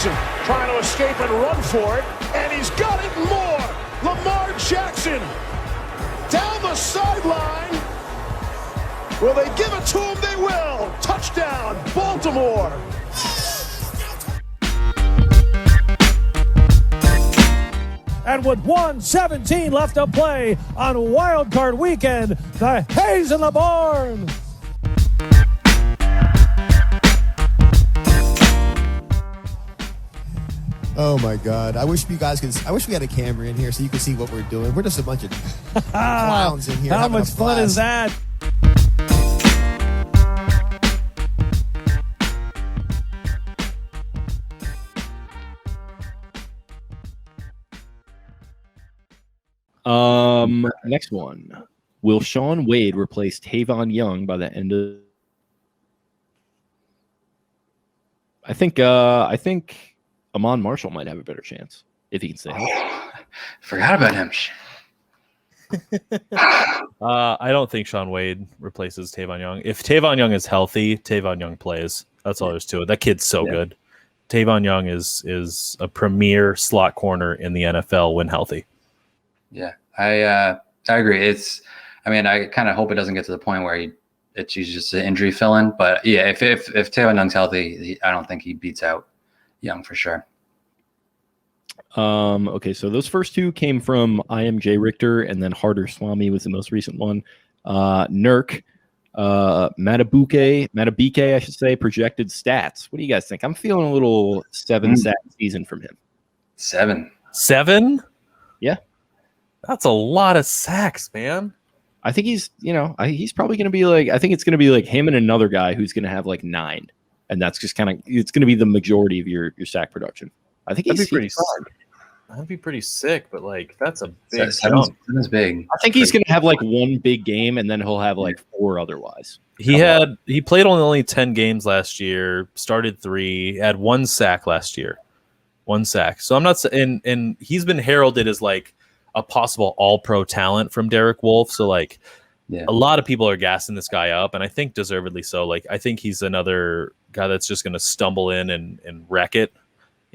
Jackson trying to escape and run for it, and he's got it and more. Lamar Jackson down the sideline. Will they give it to him? They will. Touchdown, Baltimore. And with 1:17 left to play on Wild Card Weekend, the Hayes in the barn. Oh my God! I wish you guys could. I wish we had a camera in here so you could see what we're doing. We're just a bunch of clowns in here. How much fun is that? Next one. Will Shaun Wade replace Tavon Young by the end of? I think Amon Marshall might have a better chance if he can stay healthy. Forgot about him. I don't think Shaun Wade replaces Tavon Young. If Tavon Young is healthy, Tavon Young plays. That's all there's to it. That kid's so good. Tavon Young is a premier slot corner in the NFL when healthy. Yeah, I agree. I kind of hope it doesn't get to the point where he's just an injury fill-in. But yeah, if Tavon Young's healthy, I don't think he beats out Young for sure. Okay, so those first two came from IMJ Richter, and then Harder Swami was the most recent one. Nurk, Matabike, I should say, projected stats. What do you guys think? I'm feeling a little 7 sack season from him. 7? Yeah. That's a lot of sacks, man. I think he's probably going to be like, I think it's going to be like him and another guy who's going to have like 9. And that's just kind of, it's going to be the majority of your sack production. I think that'd be pretty sick, but like that's a big jump. That's big. I think he's going to have like one big game, and then he'll have like 4 otherwise. He played only 10 games last year, started 3, had 1 sack last year. 1 sack. So I'm not saying, and he's been heralded as like a possible all-pro talent from Derek Wolfe. So like a lot of people are gassing this guy up, and I think deservedly so. Like I think he's another guy that's just going to stumble in and wreck it.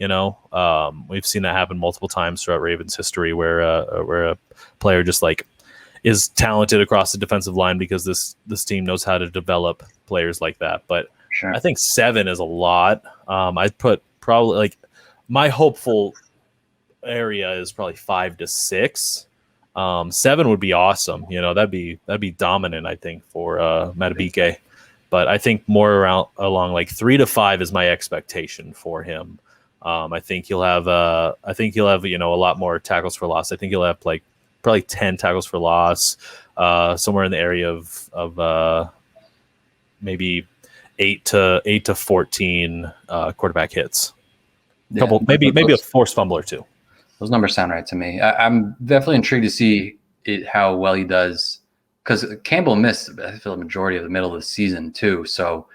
We've seen that happen multiple times throughout Ravens history where a player just like is talented across the defensive line because this team knows how to develop players like that. But sure. I think 7 is a lot. I'd put probably like my hopeful area is probably 5 to 6. 7 would be awesome. That'd be dominant, I think, for Matabike. But I think more along like 3 to 5 is my expectation for him. I think he'll have a lot more tackles for loss. I think he'll have like probably 10 tackles for loss, somewhere in the area of maybe 8 to 14 quarterback hits. Maybe a forced fumble or 2. Those numbers sound right to me. I'm definitely intrigued to see how well he does, because Campbell missed, I feel, the majority of the middle of the season too. So,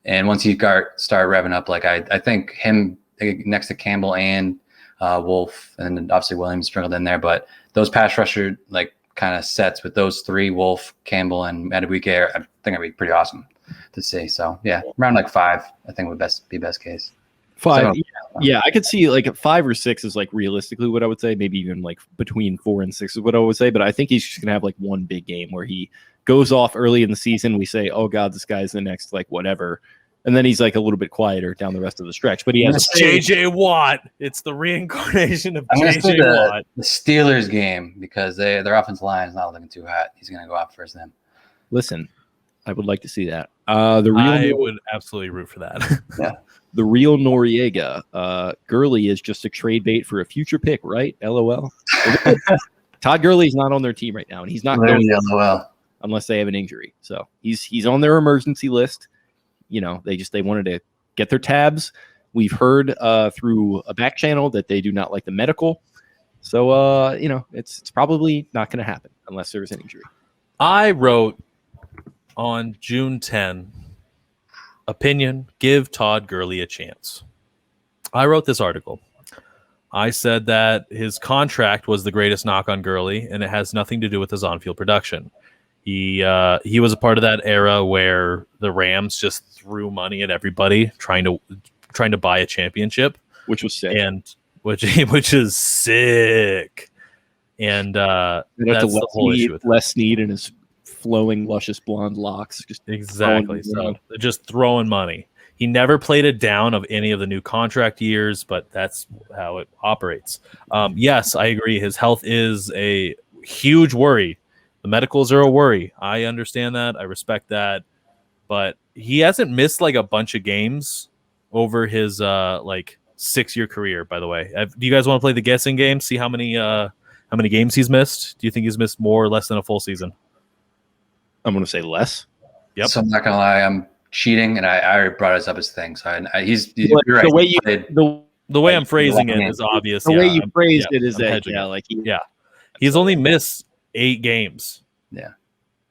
and once he started revving up, like I think him next to Campbell and Wolf, and then obviously Williams sprinkled in there, but those pass rusher like kind of sets with those 3, Wolf, Campbell, and Matabike, I think it'd be pretty awesome to see. So yeah, around like 5, I think would be best case. 5, yeah, I could see like 5 or 6 is like realistically what I would say. Maybe even like between 4 and 6 is what I would say. But I think he's just gonna have like one big game where he goes off early in the season. We say, oh God, this guy's the next like whatever. And then he's like a little bit quieter down the rest of the stretch. But he has J.J. Watt. It's the reincarnation of J.J. Watt. The Steelers game, because their offensive line is not looking too hot. He's going to go out first then. Listen, I would like to see that. I would absolutely root for that. Yeah. The real Noriega. Gurley is just a trade bait for a future pick, right? LOL. Todd Gurley's not on their team right now, and he's not going LOL unless they have an injury. So he's on their emergency list. They wanted to get their tabs. We've heard through a back channel that they do not like the medical. So, it's probably not going to happen unless there's an injury. I wrote on June 10, opinion, give Todd Gurley a chance. I wrote this article. I said that his contract was the greatest knock on Gurley, and it has nothing to do with his on-field production. He was a part of that era where the Rams just threw money at everybody trying to buy a championship. which was sick. And which is sick. And that's the whole issue with Les Snead and his flowing, luscious blonde locks. Just exactly. So they're just throwing money. He never played it down of any of the new contract years, but that's how it operates. Yes, I agree. His health is a huge worry. The medicals are a worry. I understand that. I respect that. But he hasn't missed like a bunch of games over his 6-year career, by the way. Do you guys want to play the guessing game? See how many games he's missed? Do you think he's missed more or less than a full season? I'm going to say less. Yep. So I'm not going to lie. I'm cheating, and I already brought this up as thing. So he's you're right. The way I'm phrasing it is obvious. The way you phrased it is that he's only missed 8 games. Yeah.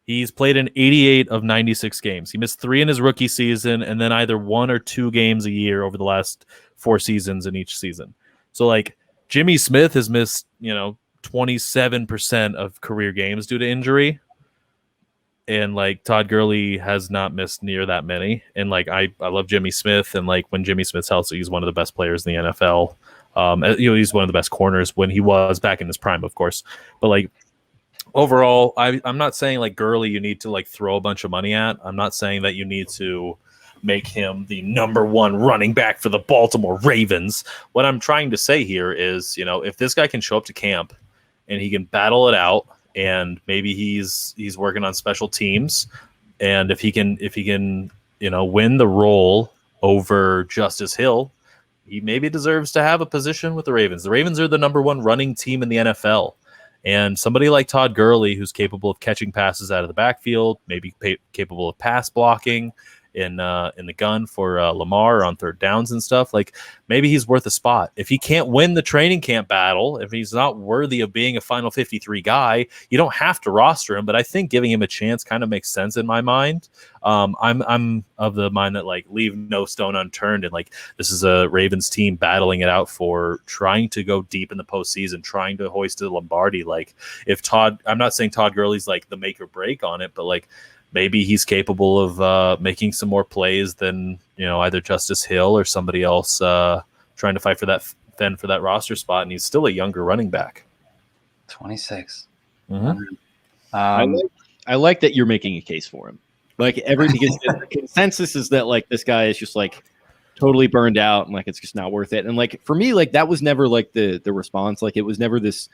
He's played in 88 of 96 games. He missed 3 in his rookie season and then either 1 or 2 games a year over the last 4 seasons in each season. So like Jimmy Smith has missed, 27% of career games due to injury. And like Todd Gurley has not missed near that many. And like I love Jimmy Smith, and like when Jimmy Smith's healthy, he's one of the best players in the NFL. He's one of the best corners when he was back in his prime, of course. But like overall, I'm not saying like Gurley you need to like throw a bunch of money at. I'm not saying that you need to make him the number 1 running back for the Baltimore Ravens. What I'm trying to say here is, if this guy can show up to camp and he can battle it out, and maybe he's working on special teams, and if he can win the role over Justice Hill, he maybe deserves to have a position with the Ravens. The Ravens are the number 1 running team in the NFL. And somebody like Todd Gurley, who's capable of catching passes out of the backfield, maybe capable of pass blocking in the gun for Lamar on third downs and stuff, like maybe he's worth a spot. If he can't win the training camp battle, if he's not worthy of being a final 53 guy, you don't have to roster him. But I think giving him a chance kind of makes sense in my mind. I'm of the mind that like leave no stone unturned, and like this is a Ravens team battling it out for trying to go deep in the postseason, trying to hoist the Lombardi. Like I'm not saying Todd Gurley's like the make or break on it, but like maybe he's capable of making some more plays than either Justice Hill or somebody else trying to fight for that roster spot, and he's still a younger running back. 26. Mm-hmm. I like that you're making a case for him. Like because the consensus is that like this guy is just like totally burned out and like it's just not worth it. And like for me, like that was never like the response. Like it was never this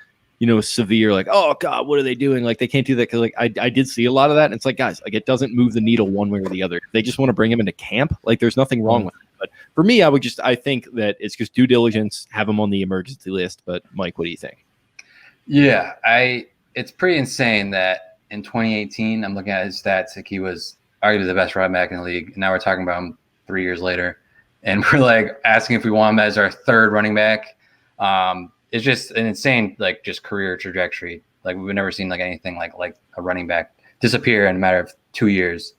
severe, like, oh God, what are they doing? Like they can't do that. Cause like I did see a lot of that. And it's like, guys, like it doesn't move the needle one way or the other. If they just want to bring him into camp, like there's nothing wrong with it. But for me, I think that it's just due diligence, have him on the emergency list. But Mike, what do you think? Yeah, it's pretty insane that in 2018, I'm looking at his stats, like he was arguably the best running back in the league. And now we're talking about him 3 years later. And we're like asking if we want him as our 3rd running back. It's just an insane, like, just career trajectory. Like, we've never seen, like, anything like a running back disappear in a matter of 2 years.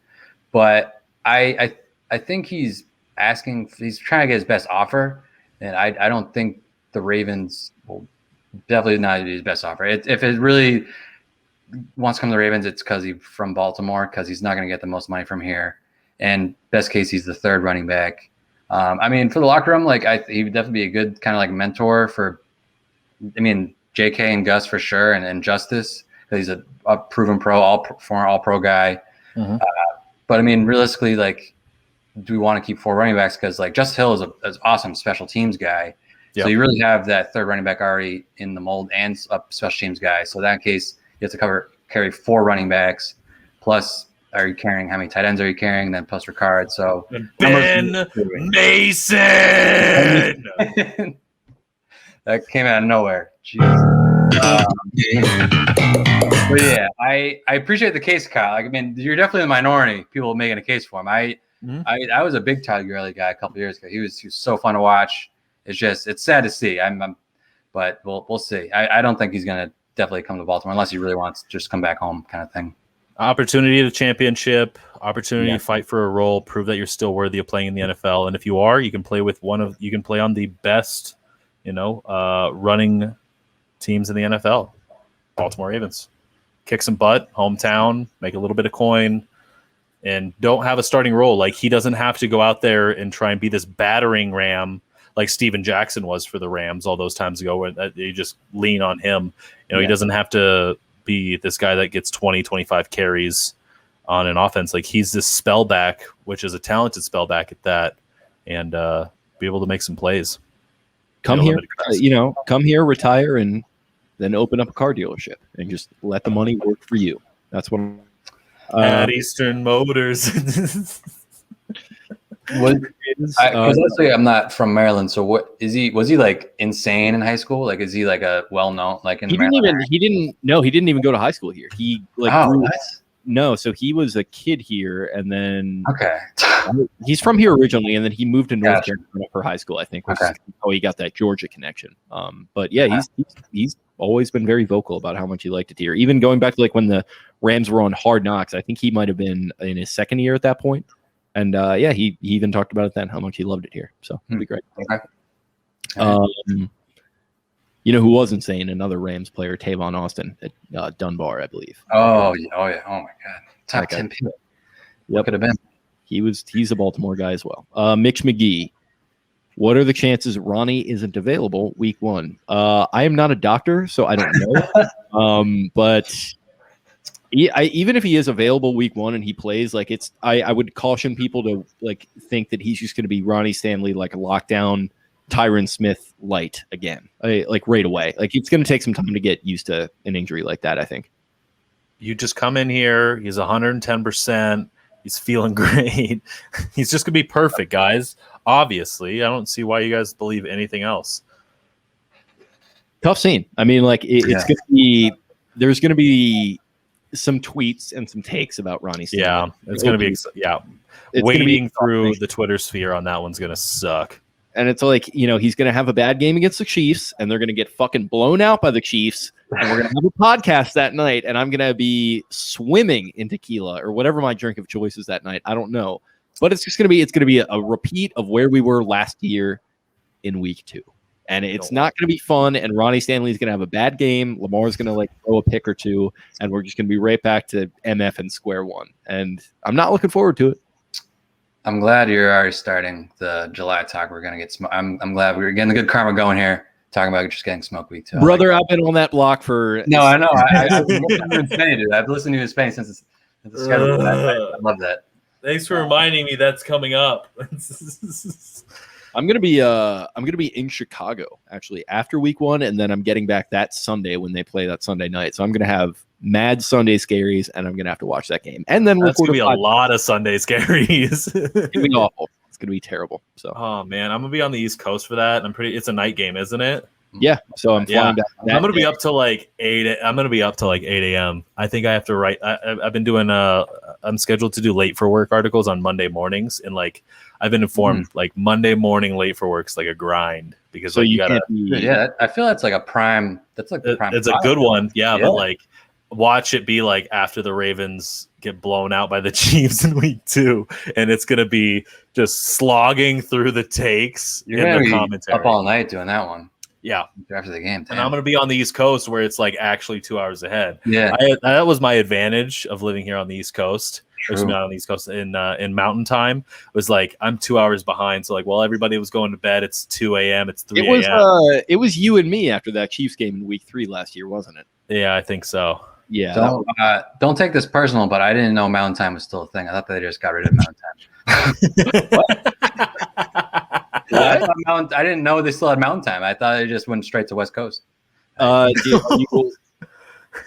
But I think he's trying to get his best offer. And I don't think the Ravens will definitely not do his best offer. If it really wants to come to the Ravens, it's because he's from Baltimore, because he's not going to get the most money from here. And best case, he's the 3rd running back. I mean, for the locker room, like, he would definitely be a good kind of like mentor for, JK and Gus for sure, and Justice, because he's a proven pro, former all-pro guy. Mm-hmm. But I mean, realistically, like, do we want to keep 4 running backs? Because like Justice Hill is an awesome special teams guy. Yep. So you really have that 3rd running back already in the mold and a special teams guy. So in that case, you have to carry 4 running backs. Plus, are you carrying, how many tight ends are you carrying? Then plus Ricard. So Ben Mason. That came out of nowhere. But yeah, I appreciate the case, Kyle. Like, I mean, you're definitely the minority. People making a case for him. I was a big Todd Gurley guy a couple years ago. He was so fun to watch. It's sad to see. But we'll see. I don't think he's gonna definitely come to Baltimore unless he really wants to just come back home, kind of thing. Opportunity to championship, opportunity to fight for a role, prove that you're still worthy of playing in the NFL. And if you are, you can play on the best, running teams in the NFL. Baltimore Ravens. Kick some butt, hometown, make a little bit of coin, and don't have a starting role. Like, he doesn't have to go out there and try and be this battering ram like Steven Jackson was for the Rams all those times ago, where you just lean on him. He doesn't have to be this guy that gets 20, 25 carries on an offense. Like, he's this spellback, which is a talented spellback at that, and be able to make some plays. Come here, retire, and then open up a car dealership and just let the money work for you. That's what at Eastern Motors. Because honestly, I'm not from Maryland. So what is he? Was he like insane in high school? Like, is he like a well-known like in Maryland? He didn't even go to high school here. He so he was a kid here, and then he's from here originally, and then he moved to North Carolina for high school, I think, which is how he got that Georgia connection. But yeah, he's always been very vocal about how much he liked it here. Even going back to like when the Rams were on Hard Knocks, I think he might have been in his second year at that point. And he even talked about it then, how much he loved it here. So it'd be great. You know who was insane? Another Rams player, Tavon Austin at Dunbar, I believe. Oh yeah. Oh my God. Top 10 pick. Yep. Could have been. He's a Baltimore guy as well. Mitch McGee. What are the chances Ronnie isn't available week 1? I am not a doctor, so I don't know. But even if he is available week 1 and he plays, like I would caution people to like think that he's just going to be Ronnie Stanley, like a lockdown Tyron Smith light again, like right away. Like, it's going to take some time to get used to an injury like that, I think. You just come in here. He's 110%. He's feeling great. He's just going to be perfect, guys. Obviously, I don't see why you guys believe anything else. Tough scene. I mean, like it's going to be. There's going to be some tweets and some takes about Ronnie Stanley. Yeah, it's going to be. Wading through the Twitter sphere on that one's going to suck. And it's like, he's going to have a bad game against the Chiefs, and they're going to get fucking blown out by the Chiefs, and we're going to have a podcast that night, and I'm going to be swimming in tequila or whatever my drink of choice is that night. I don't know. But it's going to be a repeat of where we were last year in week 2. And it's not going to be fun, and Ronnie Stanley's going to have a bad game. Lamar's going to like throw a pick or two, and we're just going to be right back to MF and square one. And I'm not looking forward to it. I'm glad you're already starting the July talk. We're going to get I'm glad we're getting the good karma going here, talking about just getting smoke week 2. Brother, I've been on that block for... No, I know. I've listened to him in Spain, dude. I've listened to him in Spain since the schedule. I love that. Thanks for reminding me that's coming up. I'm gonna be in Chicago actually after week 1, and then I'm getting back that Sunday when they play that Sunday night. So I'm gonna have mad Sunday scaries, and I'm gonna have to watch that game. And then that's gonna be a lot of Sunday scaries. It's gonna be awful. It's gonna be terrible. So oh man, I'm gonna be on the East Coast for that. It's a night game, isn't it? Yeah. So I'm flying back. I'm gonna be up to like 8. I'm gonna be up to like 8 a.m. I think I have to write. I've been doing I'm scheduled to do late for work articles on Monday mornings, and like I've been informed like Monday morning late for work's like a grind because so like, you gotta. I feel that's like a prime. That's like the prime. It's a good one, but like watch it be like after the Ravens get blown out by the Chiefs in week 2, and it's gonna be just slogging through the takes. You're gonna be commentary up all night doing that one. Yeah, after the game, and I'm going to be on the East Coast where it's like actually 2 hours ahead. Yeah, that was my advantage of living here on the East Coast. Not on the East Coast in Mountain Time was like I'm 2 hours behind. So like, while everybody was going to bed, it's 2 a.m. It's 3 a.m. It was you and me after that Chiefs game in week 3 last year, wasn't it? Yeah, I think so. Yeah. Don't take this personal, but I didn't know Mountain Time was still a thing. I thought they just got rid of Mountain Time. I didn't know they still had Mountain Time. I thought they just went straight to West Coast. Are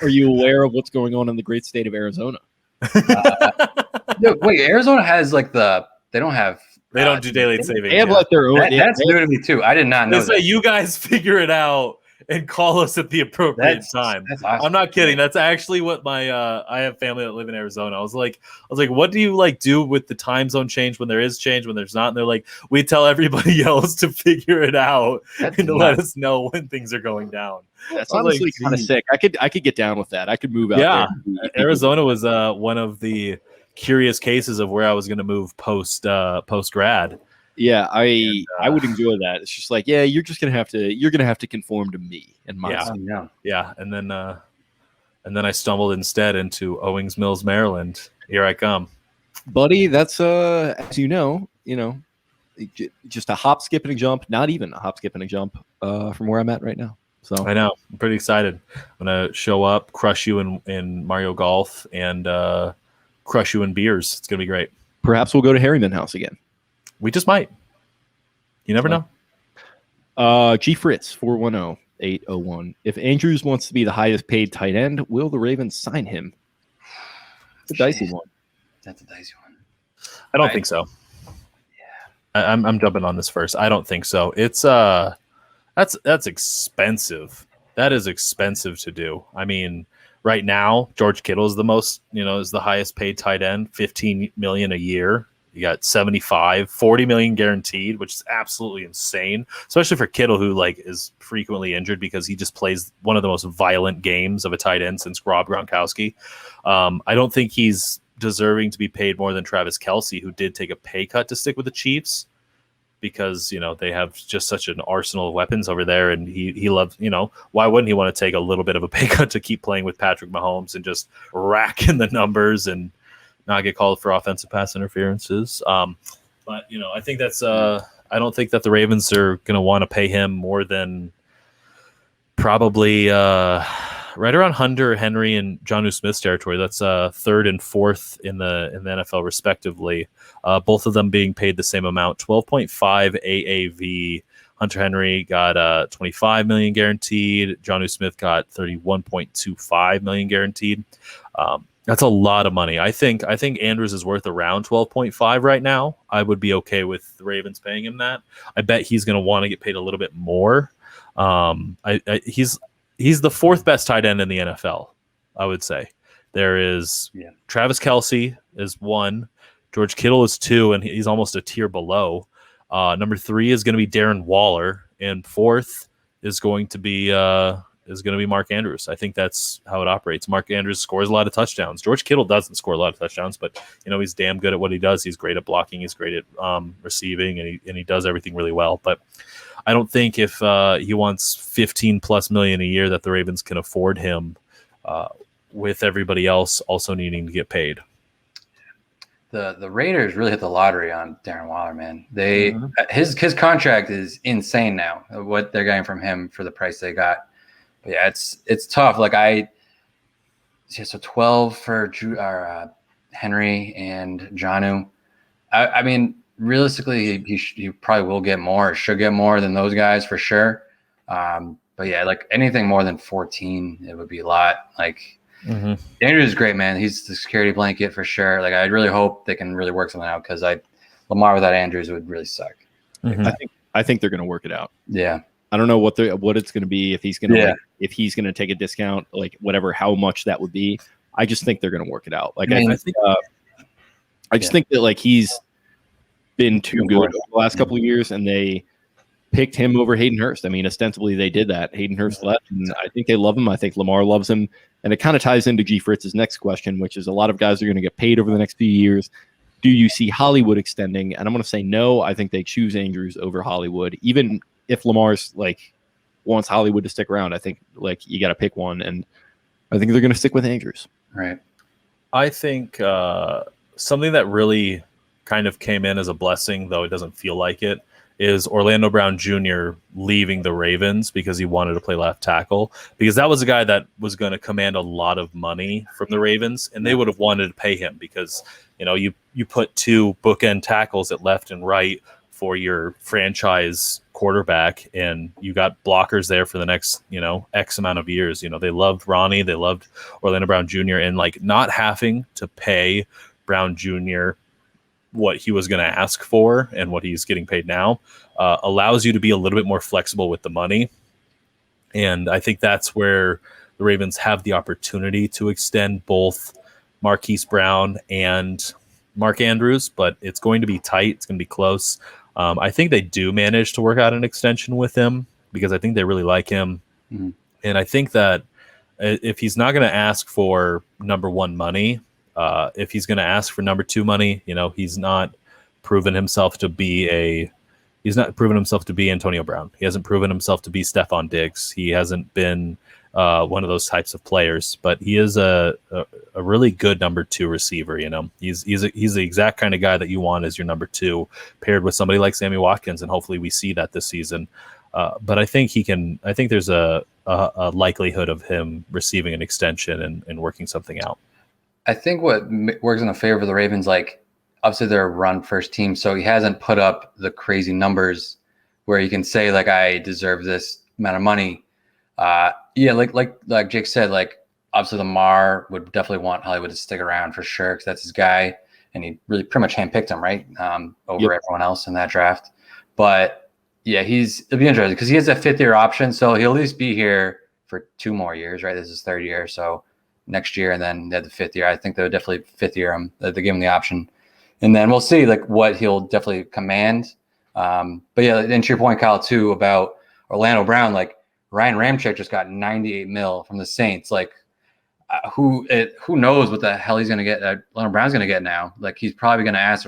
you aware of what's going on in the great state of Arizona? Wait, Arizona has like they don't do daylight savings. They have like their own. That's new to me too. I did not know. So you guys figure it out and call us at the appropriate time. That's awesome. I'm not kidding. That's actually what my I have family that live in Arizona. I was like, what do you like do with the time zone change when there is change, when there's not? And they're like, we tell everybody else to figure it out and to let us know when things are going down. That's honestly kind of sick. I could get down with that. I could move out. Yeah, Arizona was one of the curious cases of where I was going to move post grad. Yeah, I would enjoy that. It's just like, you're gonna have to conform to me and my yeah. And then I stumbled instead into Owings Mills, Maryland. Here I come, buddy. That's as you know, just a hop, skip, and a jump. Not even a hop, skip, and a jump from where I'm at right now. So I know. I'm pretty excited. I'm going to show up, crush you in Mario Golf, and crush you in beers. It's going to be great. Perhaps we'll go to Harriman House again. We just might. You never know. G Fritz 410-801. If Andrews wants to be the highest paid tight end, will the Ravens sign him? It's a dicey one. That's a dicey one. I don't think so. Yeah. I'm jumping on this first. I don't think so. It's that's expensive. That is expensive to do. I mean, right now, George Kittle is the most, is the highest paid tight end, $15 million a year. You got 75, 40 million guaranteed, which is absolutely insane, especially for Kittle, who is frequently injured because he just plays one of the most violent games of a tight end since Rob Gronkowski. I don't think he's deserving to be paid more than Travis Kelce, who did take a pay cut to stick with the Chiefs because, they have just such an arsenal of weapons over there. And he loves, why wouldn't he want to take a little bit of a pay cut to keep playing with Patrick Mahomes and just rack in the numbers and not get called for offensive pass interferences. But, I think that's I don't think that the Ravens are going to want to pay him more than probably right around Hunter, Henry, and Jonnu Smith's territory. That's third and fourth in the NFL respectively. Both of them being paid the same amount, 12.5 AAV. Hunter Henry got 25 million guaranteed. Jonnu Smith got 31.25 million guaranteed. That's a lot of money. I think Andrews is worth around 12.5 right now. I would be okay with the Ravens paying him that. I bet he's going to want to get paid a little bit more. He's the fourth best tight end in the NFL, I would say. There is Travis Kelce is 1, George Kittle is 2, and he's almost a tier below. Number 3 is going to be Darren Waller, and 4th is going to be Mark Andrews. I think that's how it operates. Mark Andrews scores a lot of touchdowns. George Kittle doesn't score a lot of touchdowns, but he's damn good at what he does. He's great at blocking. He's great at receiving, and he does everything really well. But I don't think if he wants $15+ million a year that the Ravens can afford him with everybody else also needing to get paid. The Raiders really hit the lottery on Darren Waller, man. His contract is insane now. What they're getting from him for the price they got. But yeah, it's tough. So 12 for Henry and Jonnu. I mean, realistically, he probably will get more, or should get more than those guys for sure. But yeah, anything more than 14, it would be a lot. Andrews is great, man. He's the security blanket for sure. I really hope they can really work something out because Lamar without Andrews would really suck. Mm-hmm. I think they're going to work it out. Yeah. I don't know what it's going to be, if he's going to if he's going to take a discount, how much that would be. I just think they're going to work it out. I just think that he's been too good over the last couple of years, and they picked him over Hayden Hurst. I mean, ostensibly they did that. Hayden Hurst left, and I think they love him. I think Lamar loves him, and it kind of ties into G. Fritz's next question, which is a lot of guys are going to get paid over the next few years. Do you see Hollywood extending? And I'm going to say no. I think they choose Andrews over Hollywood, even if Lamar's wants Hollywood to stick around. I think you got to pick one, and I think they're going to stick with Andrews. Right. I think something that really kind of came in as a blessing, though it doesn't feel like it, is Orlando Brown Jr. leaving the Ravens because he wanted to play left tackle, because that was a guy that was going to command a lot of money from the Ravens, and they would have wanted to pay him because you put 2 bookend tackles at left and right for your franchise quarterback, and you got blockers there for the next, X amount of years. They loved Ronnie, they loved Orlando Brown Jr., and not having to pay Brown Jr. what he was going to ask for and what he's getting paid now allows you to be a little bit more flexible with the money. And I think that's where the Ravens have the opportunity to extend both Marquise Brown and Mark Andrews, but it's going to be tight. It's going to be close. I think they do manage to work out an extension with him because I think they really like him. Mm-hmm. And I think that if he's not going to ask for number 1 money, if he's going to ask for number 2 money, he's not proven himself to be a He's not proven himself to be Antonio Brown. He hasn't proven himself to be Stephon Diggs. He hasn't been one of those types of players, but he is a really good number 2 receiver. He's the exact kind of guy that you want as your number 2, paired with somebody like Sammy Watkins, and hopefully we see that this season. But I think he can. I think there's a likelihood of him receiving an extension and working something out. I think what works in the favor of the Ravens, like obviously they're a run first team, so he hasn't put up the crazy numbers where you can say like I deserve this amount of money. Like Jake said, like obviously Lamar would definitely want Hollywood to stick around for sure because that's his guy, and he really pretty much handpicked him right over everyone else in that draft. But yeah, it'll be interesting because he has a 5th-year option, so he'll at least be here for 2 more years, right? This is his 3rd year, so next year, and then they had the 5th year. I think they would definitely 5th year him. They give him the option, and then we'll see like what he'll definitely command. But yeah, and to your point, Kyle, too, about Orlando Brown, like Ryan Ramczyk just got $98 million from the Saints. Like, who knows what the hell he's going to get? Orlando Brown's going to get now. Like, he's probably going to ask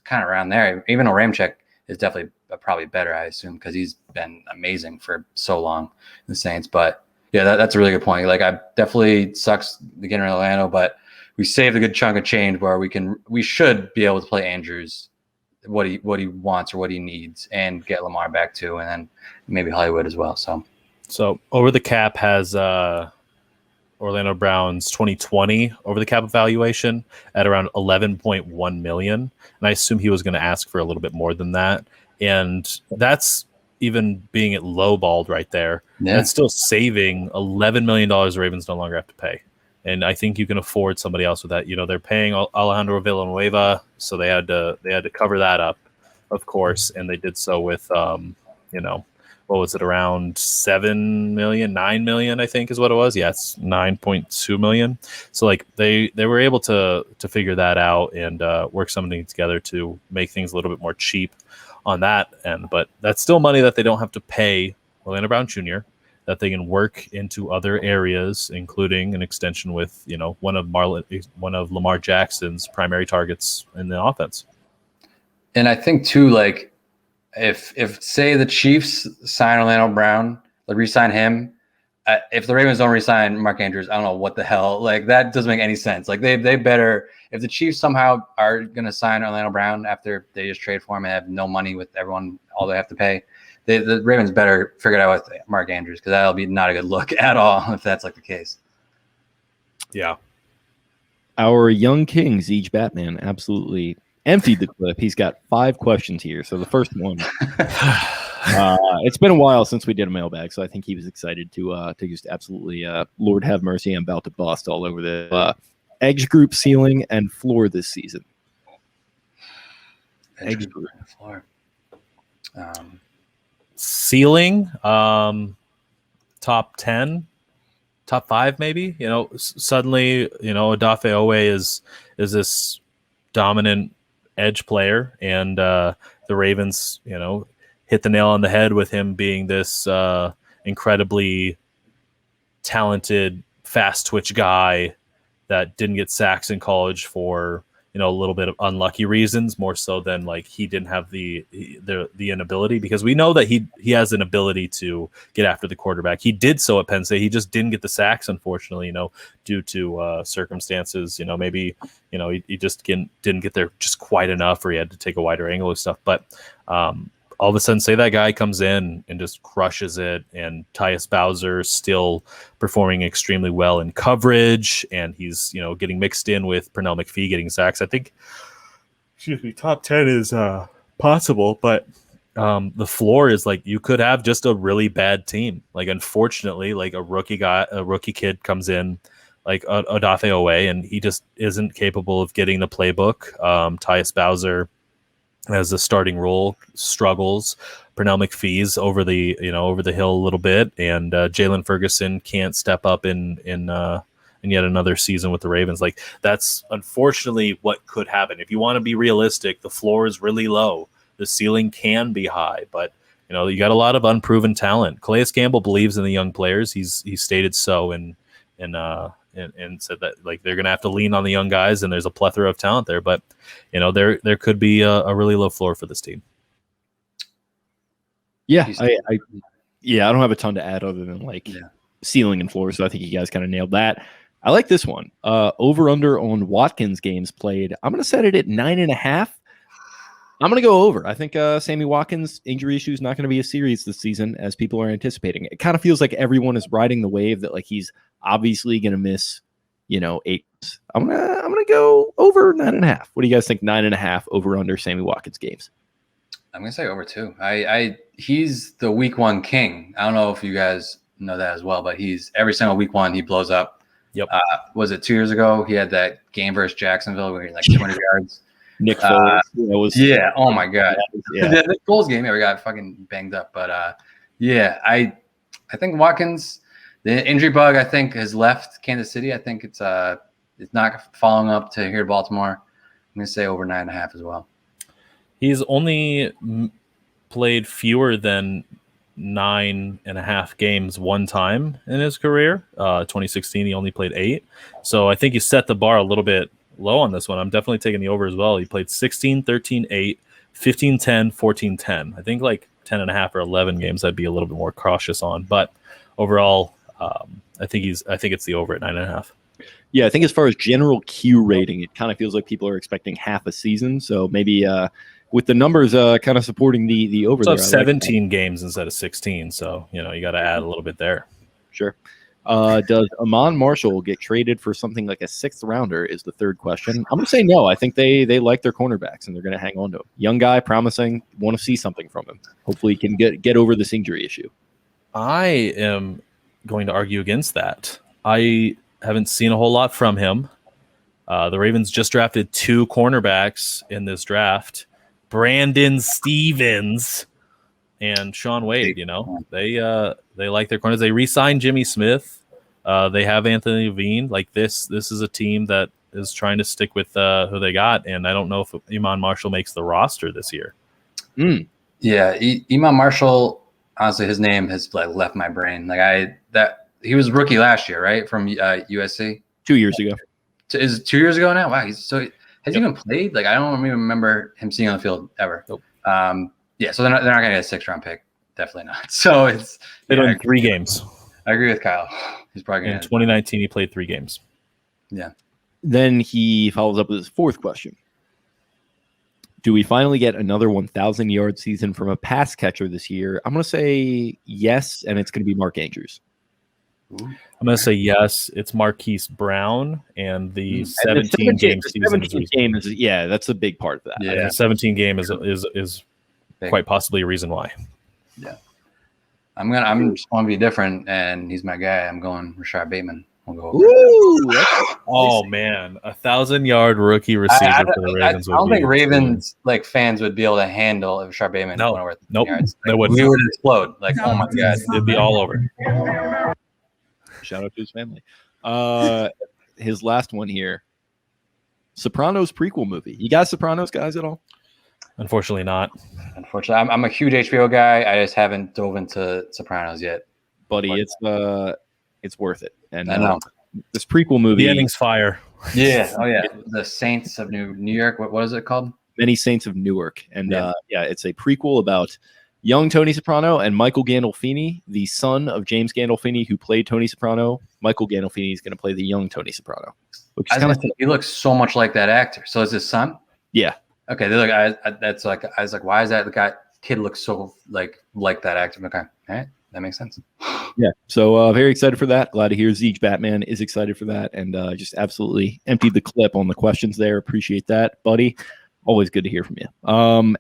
kind of around there. Even though Ramczyk is definitely probably better, I assume, because he's been amazing for so long in the Saints. But yeah, that's a really good point. Like, I definitely sucks to get in Orlando, but we saved a good chunk of change where we should be able to play Andrews what he wants or what he needs, and get Lamar back too, and then maybe Hollywood as well. So over the cap has Orlando Brown's 2020 over the cap evaluation at around 11.1 million, and I assume he was going to ask for a little bit more than that, and that's even being it lowballed right there. Yeah. That's still saving $11 million the Ravens no longer have to pay. And I think you can afford somebody else with that. They're paying Alejandro Villanueva, so they had to cover that up, of course, and they did so with what was it, around 7 million, 9 million, I think is what it was. Yeah, it's 9.2 million. So like they were able to figure that out and work something together to make things a little bit more cheap on that end. But that's still money that they don't have to pay Orlando Brown Jr., that they can work into other areas, including an extension with one of Lamar Jackson's primary targets in the offense. And I think too, like if say the Chiefs sign Orlando Brown, like re-sign him, if the Ravens don't re-sign Mark Andrews, I don't know what the hell. Like that doesn't make any sense. Like they better, if the Chiefs somehow are going to sign Orlando Brown after they just trade for him and have no money with everyone, all they have to pay, the Ravens better figure it out with Mark Andrews, because that'll be not a good look at all if that's like the case. Yeah. Our young king, Zeej Batman, absolutely emptied the clip. He's got 5 questions here. So the first one, it's been a while since we did a mailbag, so I think he was excited to just absolutely, Lord have mercy, I'm about to bust all over the edge group, ceiling, and floor this season. Edge group and floor. Ceiling, top 10, top 5 maybe. Suddenly, Odafe Owe is this dominant edge player, and the Ravens, hit the nail on the head with him being this incredibly talented, fast twitch guy that didn't get sacks in college for a little bit of unlucky reasons, more so than like he didn't have the inability, because we know that he has an ability to get after the quarterback. He did so at Penn State. He just didn't get the sacks, unfortunately, due to circumstances. Maybe he just didn't get there just quite enough, or he had to take a wider angle and stuff. But all of a sudden, say that guy comes in and just crushes it, and Tyus Bowser still performing extremely well in coverage, and he's getting mixed in with Pernell McPhee getting sacks. I think, top 10 is possible, but the floor is like you could have just a really bad team. Like unfortunately, like a rookie kid comes in like Odafe Owe, and he just isn't capable of getting the playbook. Tyus Bowser, as a starting role, struggles. Pernell McPhee's over the hill a little bit, and Jalen Ferguson can't step up in yet another season with the Ravens. Like that's unfortunately what could happen. If you want to be realistic, the floor is really low. The ceiling can be high, but you got a lot of unproven talent. Calais Campbell believes in the young players. He's stated so and said that like they're gonna have to lean on the young guys, and there's a plethora of talent there. But there could be a really low floor for this team. Yeah, He's- I don't have a ton to add other than like ceiling and floor. So I think you guys kind of nailed that. I like this one. Over under on Watkins games played. I'm going to set it at 9.5. I'm going to go over. I think Sammy Watkins' injury issue is not going to be as serious this season as people are anticipating. It kind of feels like everyone is riding the wave that like he's obviously going to miss, 8. I'm gonna go over 9.5. What do you guys think? 9.5 over under Sammy Watkins games. I'm gonna say over 2. He's the week 1 king. I don't know if you guys know that as well, but he's every single week 1 he blows up. Yep. Was it 2 years ago? He had that game versus Jacksonville where he had like 200 yards. Nick Foles. Yeah. Oh my God. Yeah. The Foles game, we got fucking banged up. But I think Watkins, the injury bug, I think has left Kansas City. I think it's not following up to here to Baltimore. I'm gonna say over 9.5 as well. He's only played fewer than 9.5 games one time in his career. 2016, he only played 8. So I think you set the bar a little bit low on this one. I'm definitely taking the over as well. He played 16, 13, 8, 15, 10, 14, 10. I think like 10.5 or 11 games I'd be a little bit more cautious on. But overall, I think it's the over at 9.5. Yeah, I think as far as general Q rating, it kind of feels like people are expecting half a season. So maybe with the numbers kind of supporting the over. So there, 17 games instead of 16. So you got to add a little bit there. Sure. Does Amon Marshall get traded for something like a 6th rounder is the third question. I'm going to say no. I think they like their cornerbacks and they're going to hang on to him. Young guy, promising, want to see something from him. Hopefully he can get over this injury issue. I am going to argue against that. I haven't seen a whole lot from him. The Ravens just drafted 2 cornerbacks in this draft. Brandon Stevens and Sean Wade, they like their corners. They re-signed Jimmy Smith. They have Anthony Levine. Like this is a team that is trying to stick with who they got. And I don't know if Iman Marshall makes the roster this year. Yeah, Iman Marshall. Honestly, his name has like left my brain. He was rookie last year, right, from USC. 2 years ago. Is it 2 years ago now? Wow, has he even played? Like I don't even remember him seeing on the field ever. Nope. Yeah, so they're not going to get a 6th round pick. Definitely not. So They done 3 games. I agree with Kyle. He's probably In 2019, he played 3 games. Yeah. Then he follows up with his 4th question. Do we finally get another 1,000-yard season from a pass catcher this year? I'm going to say yes, and it's going to be Mark Andrews. I'm going to say yes. It's Marquise Brown, and the 17-game season is that's a big part of that. Yeah, the 17 game is quite possibly a reason why. Yeah, I'm just want to be different, and he's my guy. I'm going Rashard Bateman. We'll go over. Ooh, oh man, 1,000-yard rookie receiver for the Ravens. I don't think Ravens fans would be able to handle if Rashard Bateman went over 1,000 yards. They wouldn't. We would explode. Like, oh my God, it'd be all over. Shout out to his family. His last one here. Sopranos prequel movie. You guys Sopranos guys at all? Unfortunately not. Unfortunately, I'm a huge HBO guy. I just haven't dove into Sopranos yet. Buddy, it's worth it. And I know. This prequel movie. The ending's fire. Yeah. Oh yeah. The Saints of New York. What is it called? Many Saints of Newark. And it's a prequel about young Tony Soprano and Michael Gandolfini, the son of James Gandolfini, who played Tony Soprano. Michael Gandolfini is going to play the young Tony Soprano. Which is he looks so much like that actor. So is his son? Yeah. Okay. They're like, I was like, why is that the kid looks so like that actor? Okay. All right. That makes sense. Yeah. So very excited for that. Glad to hear Zeke Batman is excited for that. And just absolutely emptied the clip on the questions there. Appreciate that, buddy. Always good to hear from you.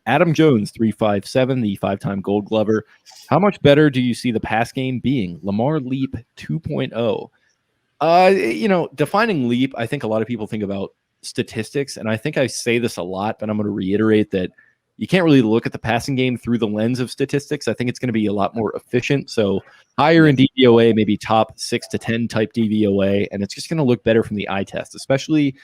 Adam Jones, 357, the 5-time Gold Glover. How much better do you see the pass game being? Lamar Leap 2.0. Defining leap, I think a lot of people think about statistics, and I think I say this a lot, but I'm going to reiterate that you can't really look at the passing game through the lens of statistics. I think it's going to be a lot more efficient. So higher in DVOA, maybe top 6 to 10 type DVOA, and it's just going to look better from the eye test, especially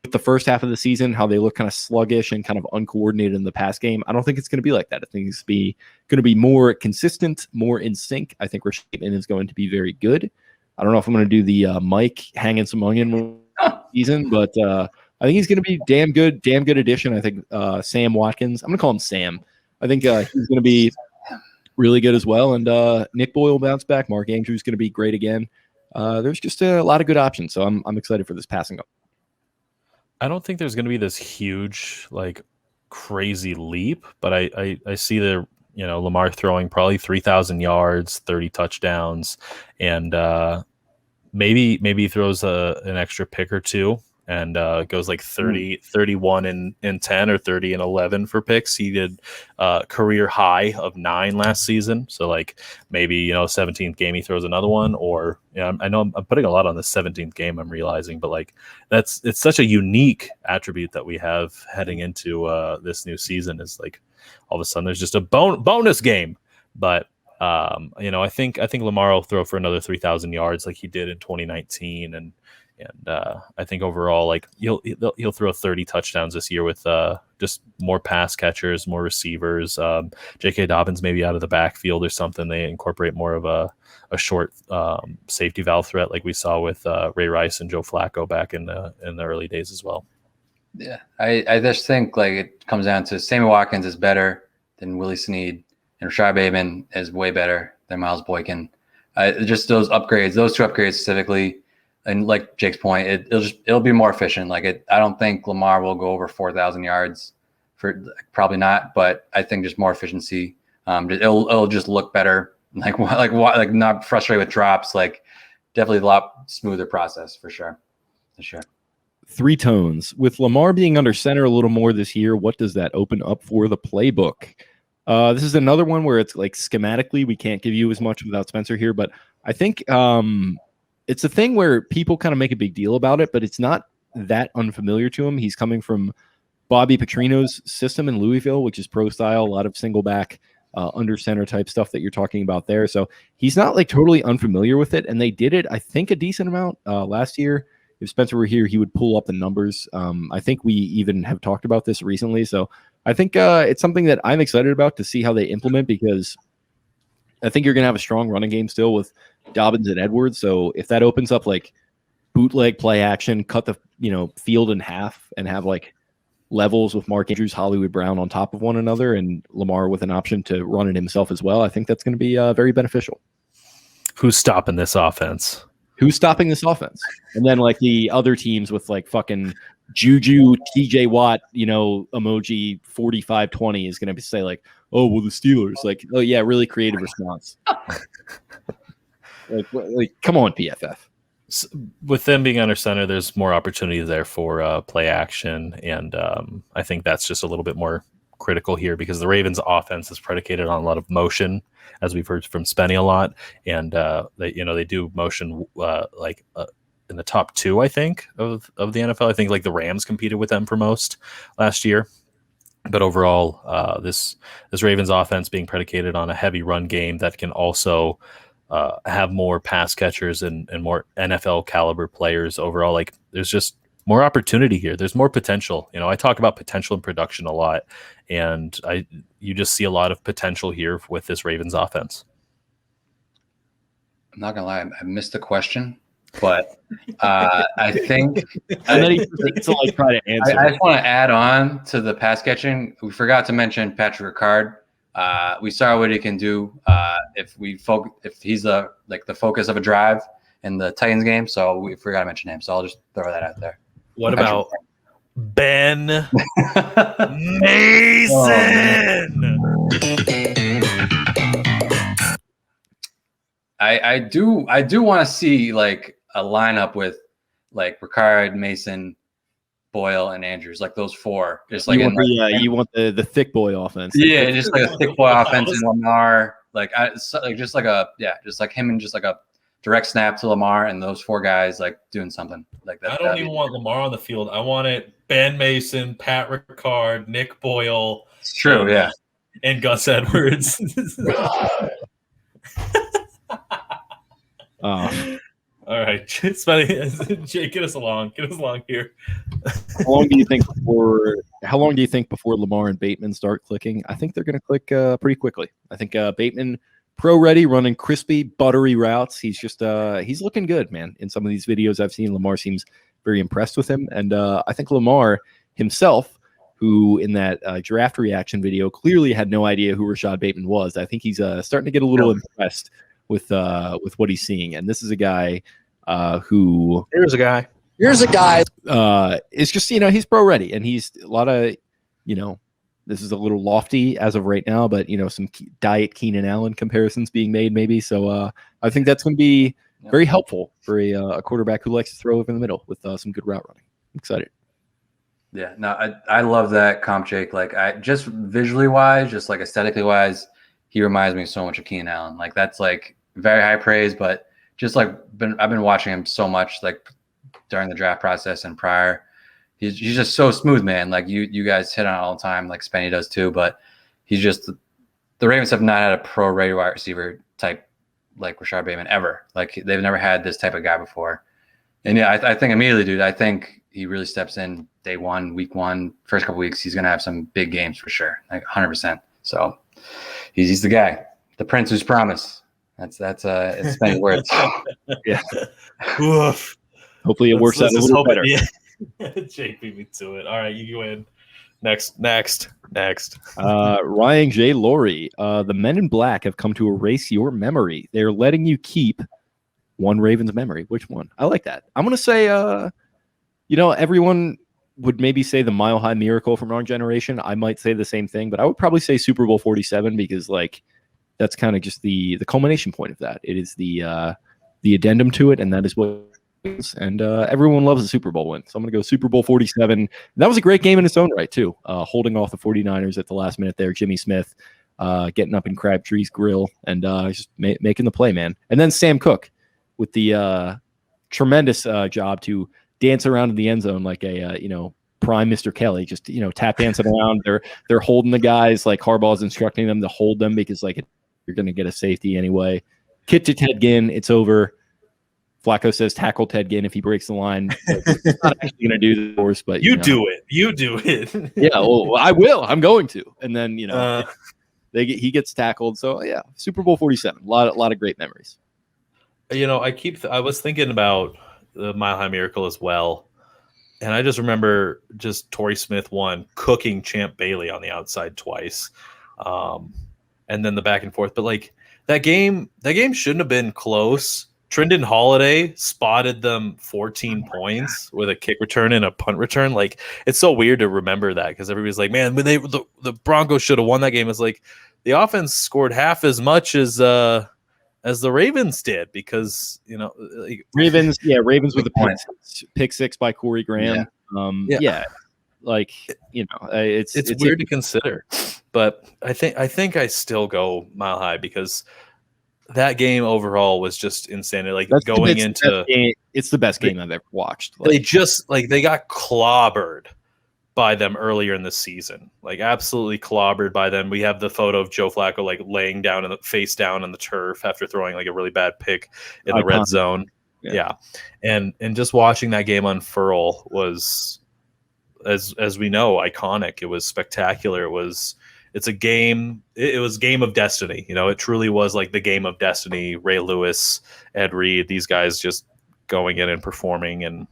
with the first half of the season, how they look kind of sluggish and kind of uncoordinated in the pass game. I don't think it's going to be like that. I think it's going to be more consistent, more in sync. I think Rashard Bateman is going to be very good. I don't know if I'm going to do the Mike hanging some onion season, but I think he's going to be damn good addition. I think Sam Watkins, I'm going to call him Sam. I think he's going to be really good as well. And Nick Boyle bounced back. Mark Andrews going to be great again. There's just a lot of good options. So I'm excited for this passing up. I don't think there's going to be this huge, like, crazy leap, but I see the, Lamar throwing probably 3,000 yards, 30 touchdowns, and maybe he throws an extra pick or two and goes like 31 and 10 or 30 and 11 for picks. He did career high of 9 last season. So like maybe, 17th game, he throws another one, or I know I'm putting a lot on the 17th game, I'm realizing, but like it's such a unique attribute that we have heading into this new season is like all of a sudden there's just a bonus game. But I think Lamar will throw for another 3,000 yards like he did in 2019, and I think overall, like he'll throw 30 touchdowns this year with just more pass catchers, more receivers. J.K. Dobbins maybe out of the backfield or something. They incorporate more of a short safety valve threat like we saw with Ray Rice and Joe Flacco back in the early days as well. Yeah, I just think like it comes down to Sammy Watkins is better than Willie Snead, and Rashad Bateman is way better than Miles Boykin. Just those two upgrades specifically. And like Jake's point, it'll be more efficient. Like I don't think Lamar will go over 4,000 yards, probably not. But I think just more efficiency. It'll just look better. Like not frustrated with drops. Like definitely a lot smoother process for sure. 3 tones with Lamar being under center a little more this year. What does that open up for the playbook? This is another one where it's like schematically we can't give you as much without Spencer here, but I think it's a thing where people kind of make a big deal about it, but it's not that unfamiliar to him. He's coming from Bobby Petrino's system in Louisville, which is pro style, a lot of single back, under center type stuff that you're talking about there. So he's not like totally unfamiliar with it. And they did it, I think, a decent amount last year. If Spencer were here, he would pull up the numbers. I think we even have talked about this recently. So I think it's something that I'm excited about to see how they implement, because I think you're going to have a strong running game still with Dobbins and Edwards. So if that opens up like bootleg play action, cut the field in half and have like levels with Mark Andrews, Hollywood Brown on top of one another, and Lamar with an option to run it himself as well, I think that's going to be very beneficial. Who's stopping this offense? And then like the other teams with like fucking Juju, TJ Watt, emoji 4520 is going to say like, oh, well, the Steelers, like, oh yeah, really creative response. like, come on, PFF. With them being under center, there's more opportunity there for play action, and I think that's just a little bit more critical here because the Ravens' offense is predicated on a lot of motion, as we've heard from Spenny a lot, and they do motion in the top 2, I think, of the NFL. I think like the Rams competed with them for most last year. But overall, this Ravens offense being predicated on a heavy run game that can also have more pass catchers and more NFL caliber players overall, like there's just more opportunity here. There's more potential. I talk about potential and production a lot, and you just see a lot of potential here with this Ravens offense. I'm not gonna lie, I missed the question. But I think and then he to like try to answer. I just want to add on to the pass catching. We forgot to mention Patrick Ricard. We saw what he can do if he's the focus of a drive in the Titans game. So we forgot to mention him. So I'll just throw that out there. What about Ben Mason? I do want to see like a lineup with like Ricard, Mason, Boyle, and Andrews, like those 4. Just like you want the thick boy offense. Yeah, just like a thick boy offense and Lamar, just like him and just like a direct snap to Lamar and those 4 guys like doing something like that. I don't even want Lamar on the field. I want it Ben Mason, Pat Ricard, Nick Boyle. It's true, yeah. And Gus Edwards. All right, Jake, get us along here. How long do you think before Lamar and Bateman start clicking? I think they're going to click pretty quickly. I think Bateman pro ready, running crispy, buttery routes. He's just he's looking good, man. In some of these videos I've seen, Lamar seems very impressed with him, and I think Lamar himself who in that draft reaction video clearly had no idea who Rashad Bateman was. I think he's starting to get a little impressed with what he's seeing. And this is a guy who Here's a guy. is just, he's pro ready, and he's a lot of, this is a little lofty as of right now, but some diet Keenan Allen comparisons being made maybe. So I think that's going to be very helpful for a quarterback who likes to throw over the middle with some good route running. I'm excited. Yeah, no, I love that comp, Jake. Like, I just visually wise, just like aesthetically wise, he reminds me so much of Keenan Allen. Like, that's like very high praise, but just like I've been watching him so much, like during the draft process and prior. He's just so smooth, man. Like you guys hit on it all the time, like Spenny does too. But he's just the Ravens have not had a pro ready wide receiver type like Rashad Bateman ever. Like they've never had this type of guy before. And yeah, I think immediately, dude. I think he really steps in day one, week one, first couple weeks. He's gonna have some big games for sure, like 100%. So he's the guy, the prince who's promised. That's it's many words. Yeah. Oof. Hopefully it works out a little better. Yeah. Jake beat me to it. All right, you win. Next. Ryan J. Laurie. The Men in Black have come to erase your memory. They're letting you keep one Ravens memory. Which one? I like that. I'm gonna say everyone would maybe say the Mile High Miracle from our generation. I might say the same thing, but I would probably say Super Bowl 47 because like that's kind of just the culmination point of that. It is the addendum to it, and that is what. And everyone loves a Super Bowl win. So I'm going to go Super Bowl 47. That was a great game in its own right, too. Holding off the 49ers at the last minute there. Jimmy Smith getting up in Crabtree's grill and just making the play, man. And then Sam Cooke with the tremendous job to dance around in the end zone like a, prime Mr. Kelly. Just, tap dancing around. They're holding the guys like Harbaugh's instructing them to hold them because like you're going to get a safety anyway. Kit to Ted Ginn. It's over. Flacco says tackle Ted Ginn if he breaks the line. He's not actually going to do the course, but you do it. You do it. Yeah, well, I will. I'm going to. And then he gets tackled. So yeah, Super Bowl 47. A lot of great memories. I was thinking about the Mile High Miracle as well, and I just remember Torrey Smith cooking Champ Bailey on the outside twice, and then the back and forth. But like that game shouldn't have been close. Trendon Holiday spotted them 14 points with a kick return and a punt return. Like, it's so weird to remember that because everybody's like, man, when the Broncos should have won that game. It's like the offense scored half as much as the Ravens did because, Ravens with the pick six by Corey Graham. Yeah. It's weird to consider, but I think I still go Mile High because that game overall was just insane. Like it's the best game I've ever watched. Like, they got clobbered by them earlier in the season, like absolutely clobbered by them. We have the photo of Joe Flacco like laying down face down on the turf after throwing like a really bad pick in the red zone. Yeah. And just watching that game unfurl was, as we know, iconic. It was spectacular. It's a game. It was game of destiny. It truly was like the game of destiny. Ray Lewis, Ed Reid, these guys just going in and performing and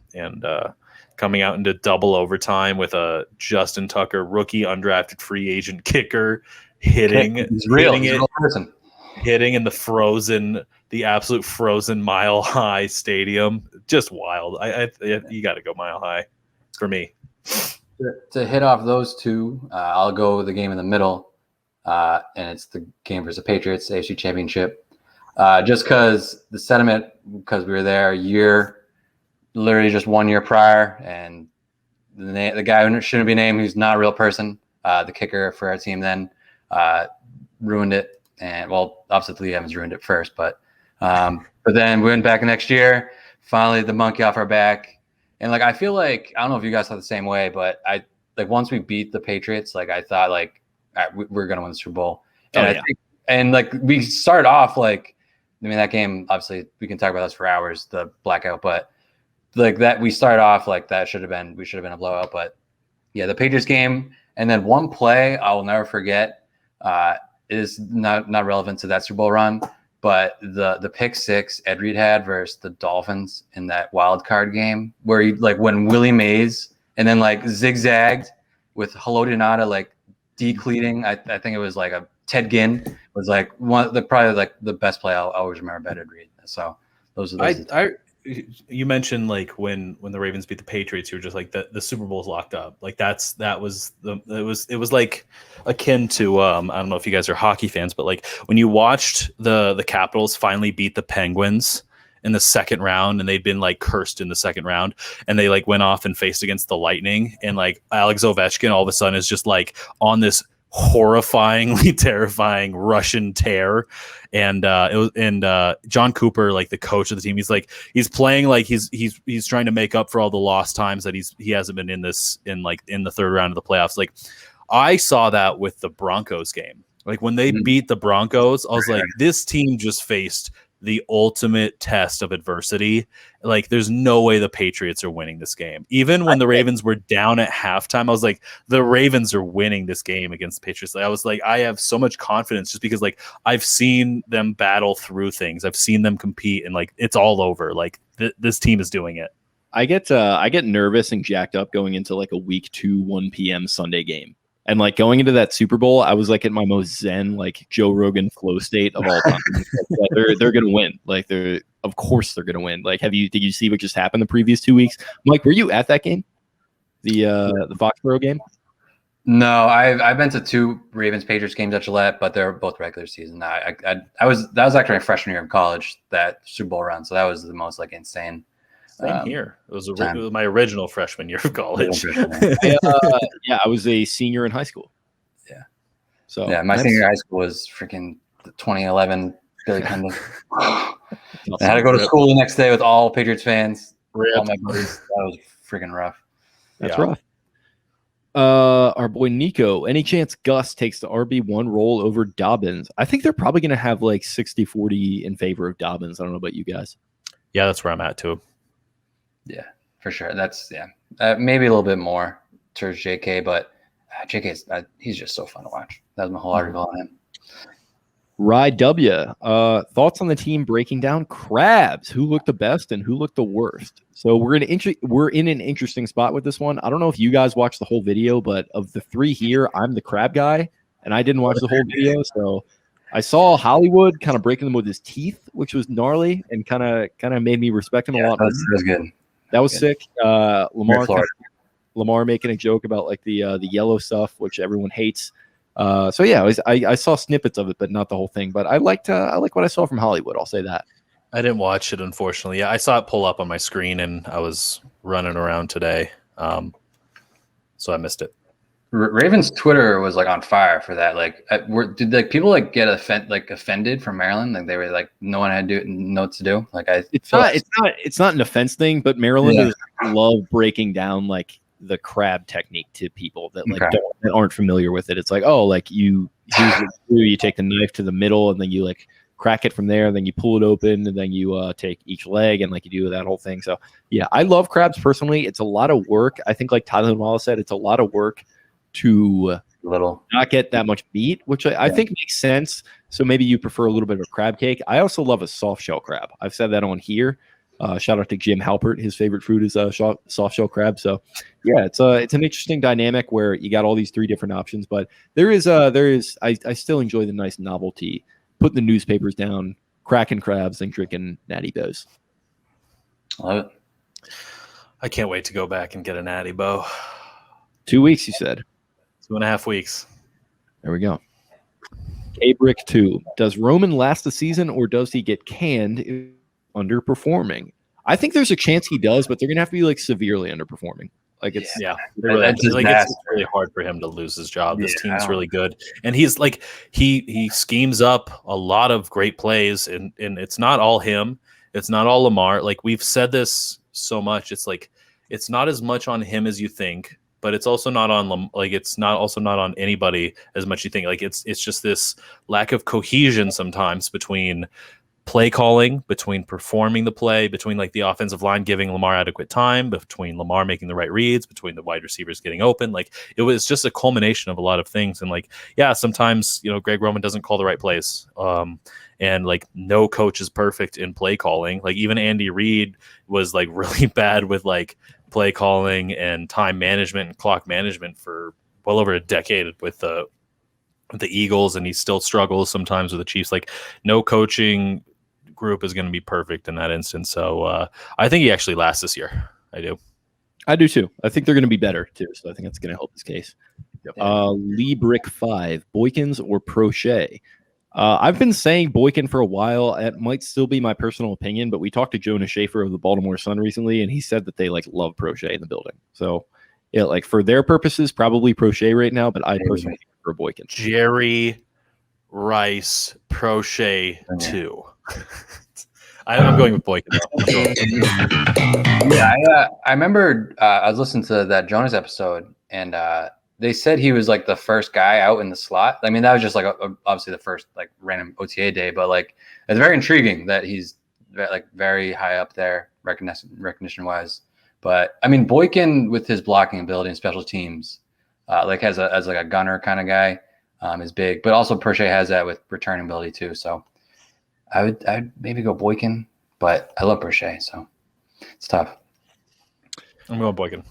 coming out into double overtime with a Justin Tucker rookie undrafted free agent kicker hitting in the absolute frozen Mile High Stadium. Just wild. You got to go Mile High for me. To hit off those two, I'll go with the game in the middle, and it's the game versus the Patriots, AFC Championship. Just because the sentiment, because we were there literally just 1 year prior, and the guy who shouldn't be named, who's not a real person, the kicker for our team then, ruined it. And well, obviously Lee Evans ruined it first, but then we went back next year, finally the monkey off our back. And like, I feel like, I don't know if you guys thought the same way, but I like once we beat the Patriots, like I thought like we're going to win the Super Bowl. And like we started off like, that game, obviously we can talk about this for hours, the blackout, but like that, we started off like we should have been a blowout, but yeah, the Patriots game. And then one play I will never forget is not relevant to that Super Bowl run, but the pick six Ed Reid had versus the Dolphins in that wild card game where he like when Willie Mays and then like zigzagged with Haloti Ngata like decleating. I think it was like a Ted Ginn was like probably like the best play I'll always remember about Ed Reid. So those are you mentioned like when the Ravens beat the Patriots, you were just like the Super Bowl is locked up. Like it was like akin to I don't know if you guys are hockey fans, but like when you watched the Capitals finally beat the Penguins in the second round, and they'd been like cursed in the second round, and they like went off and faced against the Lightning, and like Alex Ovechkin all of a sudden is just like on this horrifyingly terrifying Russian tear, and John Cooper, like the coach of the team, he's playing like he's trying to make up for all the lost times that he hasn't been in the third round of the playoffs. Like I saw that with the Broncos game. Like when they beat the Broncos, I was like, this team just faced the ultimate test of adversity. Like there's no way the Patriots are winning this game. Even when the Ravens were down at halftime, I was like, the Ravens are winning this game against the Patriots. I was like, I have so much confidence just because like I've seen them battle through things. I've seen them compete, and like it's all over. Like this team is doing it. I get nervous and jacked up going into like a week 2 1 p.m. Sunday game. And like going into that Super Bowl, I was like in my most zen, like Joe Rogan flow state of all time. They're gonna win. Like of course they're gonna win. Like did you see what just happened the previous 2 weeks? Mike, were you at that game? The Foxborough game? No, I've been to 2 Ravens Patriots games at Gillette, but they're both regular season. That was actually my freshman year in college, that Super Bowl run. So that was the most like insane. Same here. It was my original freshman year of college. I was a senior in high school. Yeah. So yeah, my senior high school was freaking 2011 Billy Pendle. I had to go to school the next day with all Patriots fans. All my buddies. That was freaking rough. That's rough. Our boy Nico, any chance Gus takes the RB1 role over Dobbins? I think they're probably going to have like 60-40 in favor of Dobbins. I don't know about you guys. Yeah, that's where I'm at too. Yeah, for sure. That's maybe a little bit more towards JK, but JK's he's just so fun to watch. That was my whole article on him. Reid W. Thoughts on the team breaking down crabs? Who looked the best and who looked the worst? So we're in an interesting spot with this one. I don't know if you guys watched the whole video, but of the 3 here, I'm the crab guy, and I didn't watch the whole video. So I saw Hollywood kind of breaking them with his teeth, which was gnarly and kind of made me respect him a lot. That was good. That was sick. Lamar making a joke about like the yellow stuff, which everyone hates. So yeah, I saw snippets of it, but not the whole thing. But I like what I saw from Hollywood. I'll say that. I didn't watch it, unfortunately. Yeah, I saw it pull up on my screen, and I was running around today, so I missed it. Ravens Twitter was like on fire for that. Like, did like people like get offended from Maryland? Like they were like, no one had to know what to do. Like it's not an offense thing, but Marylanders love breaking down like the crab technique to people that like that aren't familiar with it. It's like, oh, like you take the knife to the middle and then you like crack it from there, and then you pull it open, and then you take each leg and like you do that whole thing. So yeah, I love crabs personally. It's a lot of work. I think like Tyler Wallace said, it's a lot of work to not get that much meat, which I think makes sense. So maybe you prefer a little bit of a crab cake. I also love a soft shell crab. I've said that on here. Shout out to Jim Halpert. His favorite food is soft shell crab. So yeah, it's an interesting dynamic where you got all these 3 different options, but I still enjoy the nice novelty, putting the newspapers down, cracking crabs, and drinking Natty Bows. Love it. I can't wait to go back and get a Natty Bow. 2 weeks, you said. 2.5 weeks. There we go. K-Brick 2. Does Roman last the season, or does he get canned if underperforming? I think there's a chance he does, but they're going to have to be like severely underperforming. Like it's it's really hard for him to lose his job. This team's really good, and he's like he schemes up a lot of great plays, and it's not all him. It's not all Lamar. Like we've said this so much. It's like it's not as much on him as you think. But it's also not on not on anybody as much as you think. Like it's just this lack of cohesion sometimes between play calling, between performing the play, between like the offensive line giving Lamar adequate time, between Lamar making the right reads, between the wide receivers getting open. Like it was just a culmination of a lot of things. And like, yeah, sometimes, Greg Roman doesn't call the right plays. And like no coach is perfect in play calling. Like even Andy Reid was like really bad with like play calling and time management and clock management for well over a decade with the Eagles, and he still struggles sometimes with the Chiefs. Like, no coaching group is going to be perfect in that instance. So I think he actually lasts this year. I do too. I think they're going to be better too. So I think that's going to help his case. Yep. Lee Brick 5, Boykins or Prochet? I've been saying Boykin for a while. It might still be my personal opinion, but we talked to Jonas Schaefer of the Baltimore Sun recently, and he said that they love Prochet in the building. So yeah, for their purposes, probably Prochet right now, but I personally prefer Boykin. Jerry Rice Prochet 2. I'm going with Boykin. Yeah, I remember I was listening to that Jonas episode, and they said he was the first guy out in the slot. I mean, that was just obviously the first random OTA day, but it's very intriguing that he's very high up there recognition wise. But I mean, Boykin with his blocking ability and special teams, as a gunner kind of guy, is big. But also Prochet has that with returning ability too. So I'd maybe go Boykin, but I love Prochet, so it's tough. I'm going Boykin.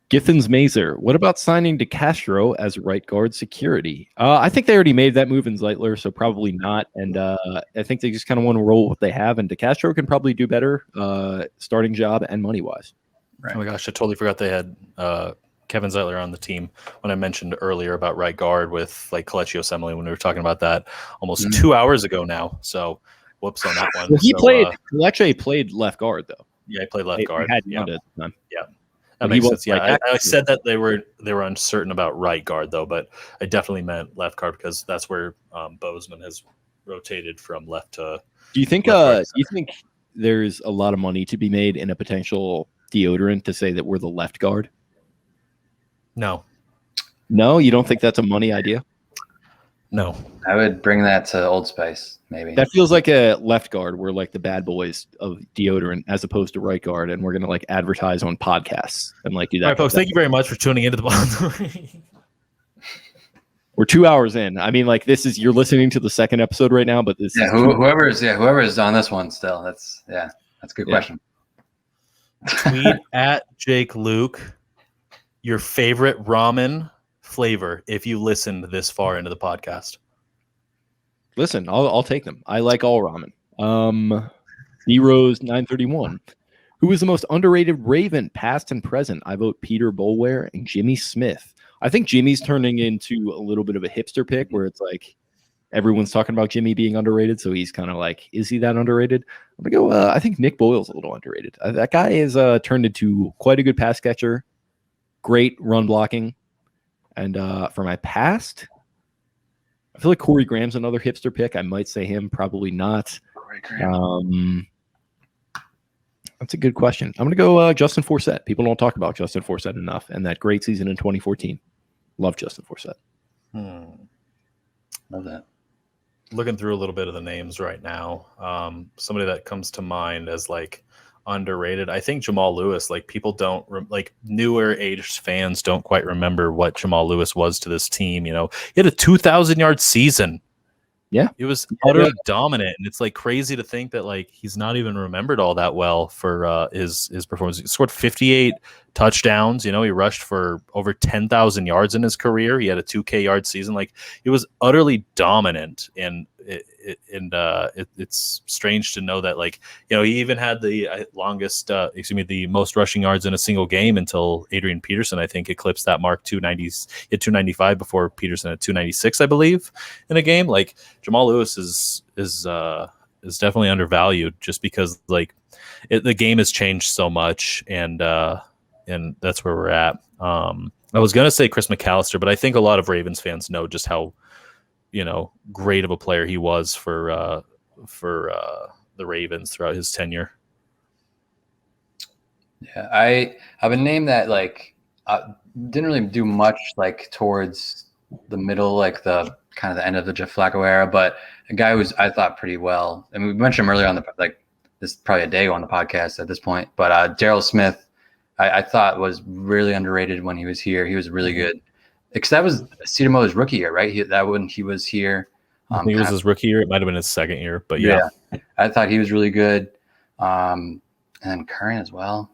Githens Mazer, what about signing DeCastro as right guard security? I think they already made that move in Zeitler, so probably not. And I think they just kind of want to roll with what they have. And DeCastro can probably do better, starting job and money wise. Right. Oh my gosh, I totally forgot they had Kevin Zeitler on the team when I mentioned earlier about right guard with Kelechi Osemele when we were talking about that almost 2 hours ago now. So whoops on that one. Well, Kelechi played left guard though. Yeah, he played left guard. Yeah. That makes sense. Yeah, I said that they were uncertain about right guard though, but I definitely meant left guard because that's where Bozeman has rotated from left to. Do you think? Do you think there's a lot of money to be made in a potential deodorant to say that we're the left guard? No, you don't think that's a money idea? No, I would bring that to Old Spice. Maybe that feels like a left guard. We're the bad boys of deodorant as opposed to right guard, and we're gonna advertise on podcasts and do that. All right, folks. Thank you very much for tuning into the pod. We're 2 hours in. I mean, you're listening to the second episode right now, but this whoever's on this one still. That's a good question. Tweet at Jake Luke your favorite ramen flavor if you listened this far into the podcast. Listen, I'll take them. I like all ramen. D-Rose 931. Who is the most underrated Raven, past and present? I vote Peter Boulware and Jimmy Smith. I think Jimmy's turning into a little bit of a hipster pick where it's everyone's talking about Jimmy being underrated. So he's kind of is he that underrated? I'm going to go, I think Nick Boyle's a little underrated. That guy is turned into quite a good pass catcher, great run blocking. And for my past, I feel like Corey Graham's another hipster pick. I might say him, probably not. Corey Graham. That's a good question. I'm going to go Justin Forsett. People don't talk about Justin Forsett enough, and that great season in 2014. Love Justin Forsett. Love that. Looking through a little bit of the names right now, somebody that comes to mind as underrated. I think Jamal Lewis. People don't newer aged fans don't quite remember what Jamal Lewis was to this team. He had a 2,000-yard season. Yeah, it was utterly dominant, and it's crazy to think that he's not even remembered all that well for his performance. He scored 58 touchdowns. He rushed for over 10,000 yards in his career. He had a 2K yard season. It was utterly dominant, and it's strange to know that he even had the the most rushing yards in a single game until Adrian Peterson, I think, eclipsed that mark. 290, hit 295 before Peterson at 296, I believe, in a game. Jamal Lewis is definitely undervalued just because the game has changed so much, and that's where we're at. I was gonna say Chris McAllister, but I think a lot of Ravens fans know just how great of a player he was for the Ravens throughout his tenure. Yeah, I have a name that didn't really do much towards the middle, the kind of the end of the Jeff Flacco era, but a guy who's I thought pretty well. I mean, we mentioned him earlier on the this is probably a day ago on the podcast at this point, but Darryl Smith, I thought was really underrated when he was here. He was really good. Because that was Cedar Miller's rookie year, right? That when he was here. I think it was his rookie year. It might have been his second year, but yeah. I thought he was really good. And then Curran as well.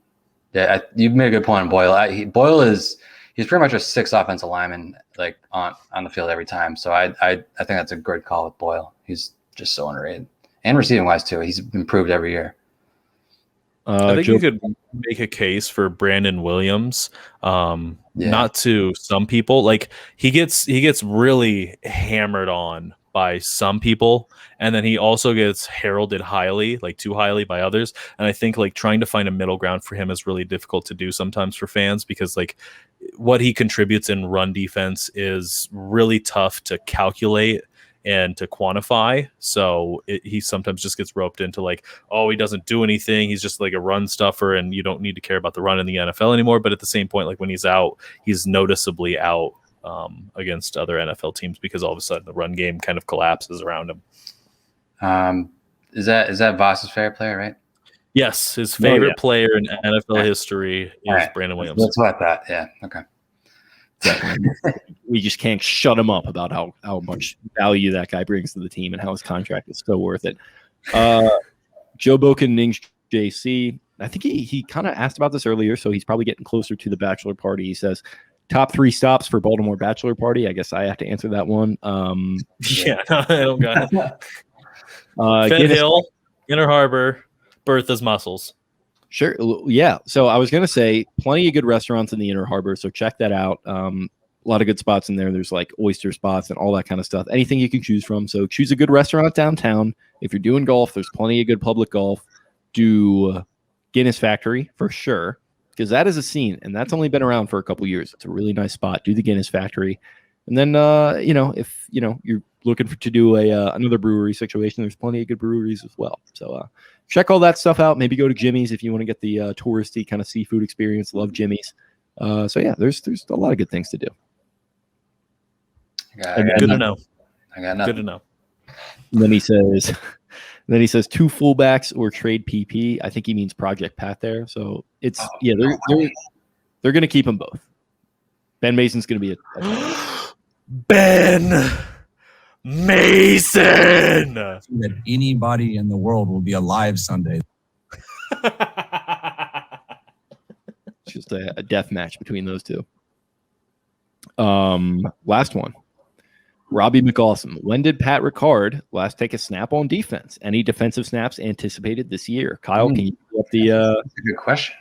Yeah, you made a good point on Boyle. Boyle is he's pretty much a 6 offensive lineman like on the field every time. So I think that's a good call with Boyle. He's just so underrated, and receiving wise too. He's improved every year. I think you could make a case for Brandon Williams. Not to some people, like he gets really hammered on by some people, and then he also gets heralded highly, like too highly by others. And I think like trying to find a middle ground for him is really difficult to do sometimes for fans, because like what he contributes in run defense is really tough to calculate and to quantify. So he sometimes just gets roped into like, oh, he doesn't do anything, he's just like a run stuffer, and you don't need to care about the run in the NFL anymore. But at the same point, like when he's out, he's noticeably out against other NFL teams, because all of a sudden the run game kind of collapses around him. Is that Voss's favorite player, right? Yes, his favorite player in NFL history is Brandon Williams. That's what I thought. Yeah, okay. We just can't shut him up about how much value that guy brings to the team and how his contract is so worth it. Joe Boken Nings JC, I think he kind of asked about this earlier, so he's probably getting closer to the bachelor party. He says, top 3 stops for Baltimore bachelor party. I guess I have to answer that one. Yeah, no, I don't got it. Fed Hill, Inner Harbor, Bertha's Mussels. Sure. Yeah. So I was going to say plenty of good restaurants in the Inner Harbor. So check that out. A lot of good spots in there. There's like oyster spots and all that kind of stuff. Anything you can choose from. So choose a good restaurant downtown. If you're doing golf, there's plenty of good public golf. Do Guinness Factory for sure, because that is a scene, and that's only been around for a couple years. It's a really nice spot. Do the Guinness Factory. And then, if you're looking to do another brewery situation, there's plenty of good breweries as well. So check all that stuff out. Maybe go to Jimmy's if you want to get the touristy kind of seafood experience. Love Jimmy's. So yeah, there's a lot of good things to do. Good to know. I got nothing. Good to know. And then he says 2 fullbacks or trade PP. I think he means Project Pat there. So it's they're going to keep them both. Ben Mason's going to be a Ben Mason. That anybody in the world will be alive Sunday. It's just a death match between those two. Last one. Robbie McAwesome. When did Pat Ricard last take a snap on defense? Any defensive snaps anticipated this year? Kyle, can you pull up That's a good question.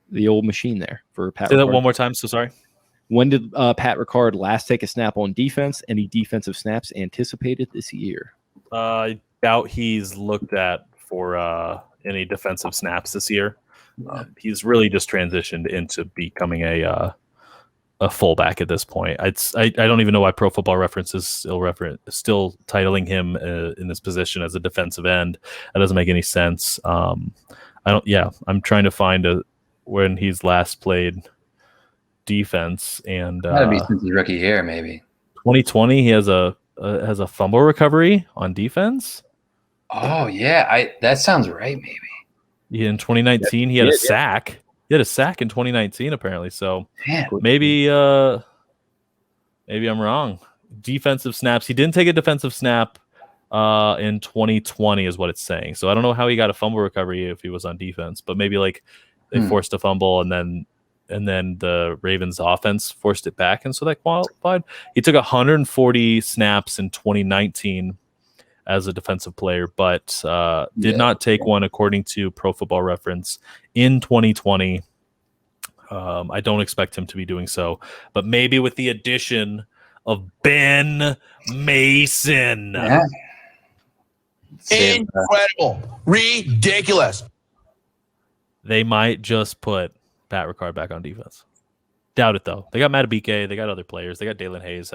The old machine there for Pat Say Ricard? that one more time. So sorry. When did Pat Ricard last take a snap on defense? Any defensive snaps anticipated this year? I doubt he's looked at for any defensive snaps this year. He's really just transitioned into becoming a fullback at this point. I don't even know why Pro Football Reference is still titling him in this position as a defensive end. That doesn't make any sense. I'm trying to find when he's last played defense, and That'd be since his rookie year, maybe 2020. He has a fumble recovery on defense. Oh yeah, that sounds right. Maybe In 2019, he had a sack. He had a sack in 2019, apparently. So maybe I'm wrong. Defensive snaps. He didn't take a defensive snap in 2020, is what it's saying. So I don't know how he got a fumble recovery if he was on defense, but maybe like they forced a fumble and then the Ravens offense forced it back, and so that qualified. He took 140 snaps in 2019 as a defensive player, but did not take one according to Pro Football Reference in 2020. I don't expect him to be doing so, but maybe with the addition of Ben Mason. Yeah. Incredible. Ridiculous. They might just put Pat Ricard back on defense. Doubt it though. They got Matabike, they got other players, they got Dalen Hayes.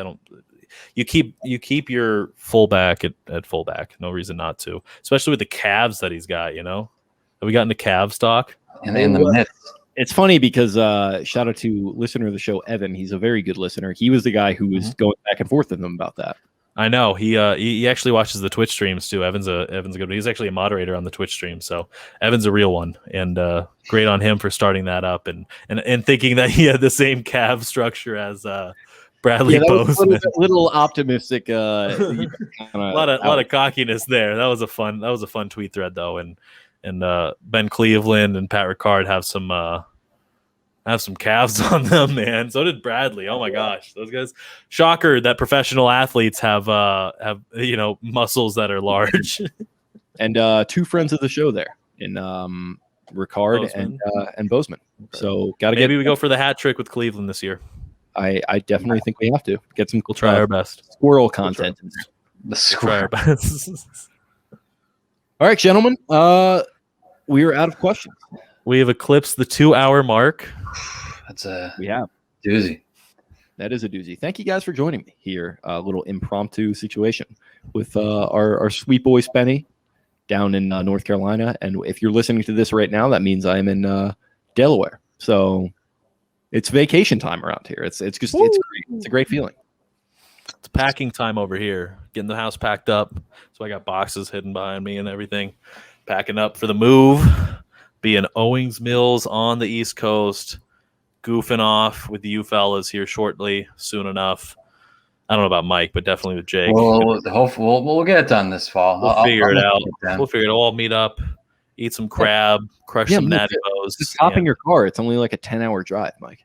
You keep your fullback at fullback. No reason not to, especially with the calves that he's got. Have we gotten the Cavs talk? And in the midst. It's funny because shout out to listener of the show, Evan. He's a very good listener. He was the guy who was going back and forth with him about that. I know he actually watches the Twitch streams too. Evan's a good one. He's actually a moderator on the Twitch stream, so Evan's a real one, and great on him for starting that up and thinking that he had the same Cav structure as Bradley Bozeman. A little optimistic. A lot of cockiness there. That was a fun tweet thread though, and Ben Cleveland and Pat Ricard have some have some calves on them, man. So did Bradley. Oh my gosh, those guys! Shocker that professional athletes have muscles that are large. And 2 friends of the show there in Ricard Bozeman. and Bozeman. So Maybe we go for the hat trick with Cleveland this year. I definitely think we have to get some. We'll try our best. Squirrel content. We'll try our best. All right, gentlemen. We are out of questions. We have eclipsed the 2-hour mark. That's a doozy. That is a doozy. Thank you guys for joining me here. A little impromptu situation with our sweet boy Spenny down in North Carolina. And if you're listening to this right now, that means I'm in Delaware. So it's vacation time around here. It's great. It's a great feeling. It's packing time over here. Getting the house packed up. So I got boxes hidden behind me and everything. Packing up for the move. Be in Owings Mills on the East Coast. Goofing off with you fellas here shortly, soon enough. I don't know about Mike, but definitely with Jake. We'll get it done this fall. We'll figure it out. We'll figure it all. Meet up, eat some crab, crush some natty bows. Just hop in your car. It's only like a 10-hour drive, Mike.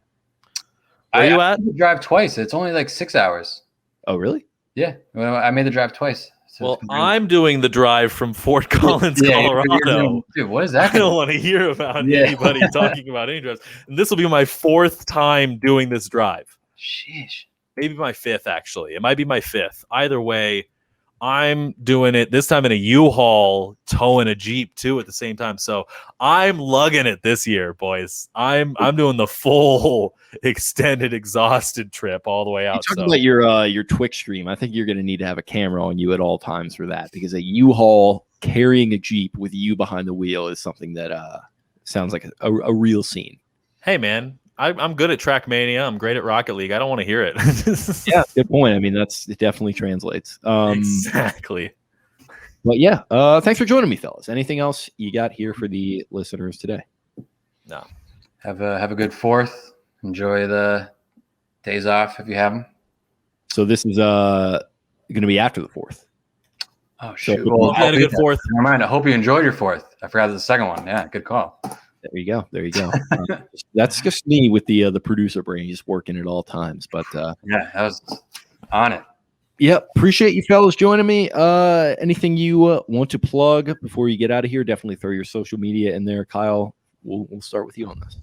Where are you at? I drive twice. It's only like 6 hours. Oh, really? Yeah. Well, I made the drive twice. So well, I'm doing the drive from Fort Collins, Colorado. Dude, what is that? I don't want to hear about anybody talking about any drives. And this will be my 4th time doing this drive. Sheesh. Maybe my 5th, actually. It might be my 5th. Either way, I'm doing it this time in a U-Haul, towing a Jeep too at the same time. So I'm lugging it this year, boys. I'm doing the full extended exhausted trip all the way out. Talking about your Twitch stream, I think you're going to need to have a camera on you at all times for that, because a U-Haul carrying a Jeep with you behind the wheel is something that sounds like a real scene. Hey, man. I'm good at Trackmania. I'm great at Rocket League. I don't want to hear it. Yeah, good point. I mean, it definitely translates. Exactly. But yeah, thanks for joining me, fellas. Anything else you got here for the listeners today? No. Have a good 4th. Enjoy the days off if you have them. So this is going to be after the 4th. Oh shoot! So, well, I had a good 4th. Never mind. I hope you enjoyed your 4th. I forgot the second one. Yeah, good call. There you go. That's just me with the producer brain, just working at all times. But yeah, I was on it. Yeah, appreciate you fellas joining me. Anything you want to plug before you get out of here? Definitely throw your social media in there. Kyle, we'll start with you on this.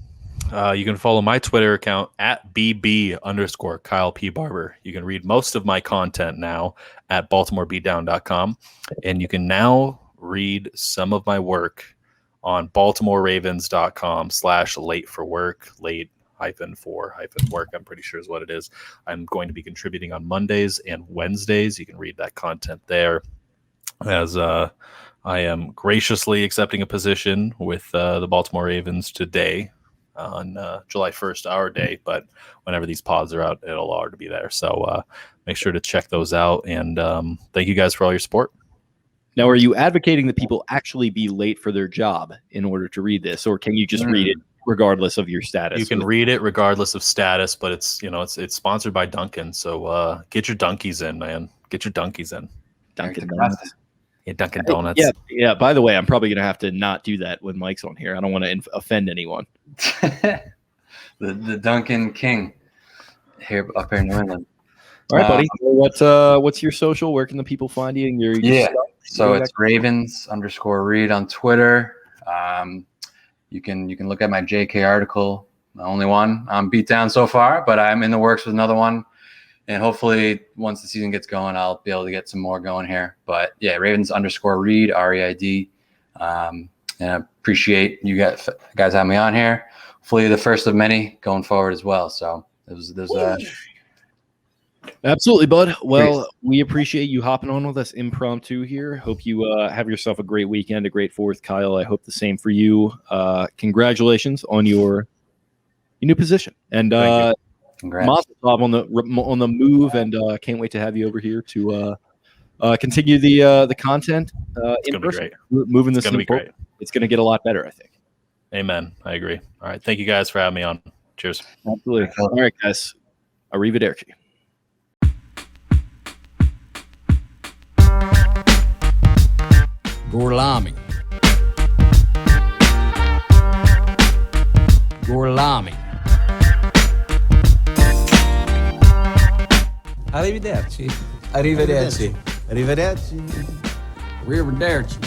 You can follow my Twitter account at @BB_Kyle P. Barber. You can read most of my content now at BaltimoreBeatdown.com. And you can now read some of my work on BaltimoreRavens.com/late-for-work, late-for-work, I'm pretty sure is what it is. I'm going to be contributing on Mondays and Wednesdays. You can read that content there, as I am graciously accepting a position with the Baltimore Ravens today on July 1st, our day. But whenever these pods are out, it'll already be there. So make sure to check those out. And thank you guys for all your support. Now, are you advocating that people actually be late for their job in order to read this, or can you just read it regardless of your status? You can read it regardless of status, but it's sponsored by Dunkin'. So get your donkeys in, man. Get your donkeys in. Dunkin' Donuts. Yeah, Dunkin' Donuts. Yeah. By the way, I'm probably gonna have to not do that when Mike's on here. I don't want to offend anyone. the Dunkin' King here up here in New England. All right, buddy. What's your social? Where can the people find you? And your stuff? So it's Ravens_Reid on Twitter. You can look at my JK article, the only one on Beatdown so far, but I'm in the works with another one. And hopefully once the season gets going, I'll be able to get some more going here. But yeah, Ravens_Reid, REID. And I appreciate you guys having me on here. Hopefully the first of many going forward as well. So there's absolutely, bud. Well, we appreciate you hopping on with us impromptu here. Hope you have yourself a great weekend, a great 4th, Kyle. I hope the same for you. Congratulations on your new position, and mazel tov on the move. And can't wait to have you over here to continue the content in person. Moving this going to be great. It's going to get a lot better, I think. Amen. I agree. All right, thank you guys for having me on. Cheers. Absolutely. All right, guys. Arrivederci. Gorlami. Gorlami. Arrivederci. Arrivederci. Arrivederci. Arrivederci.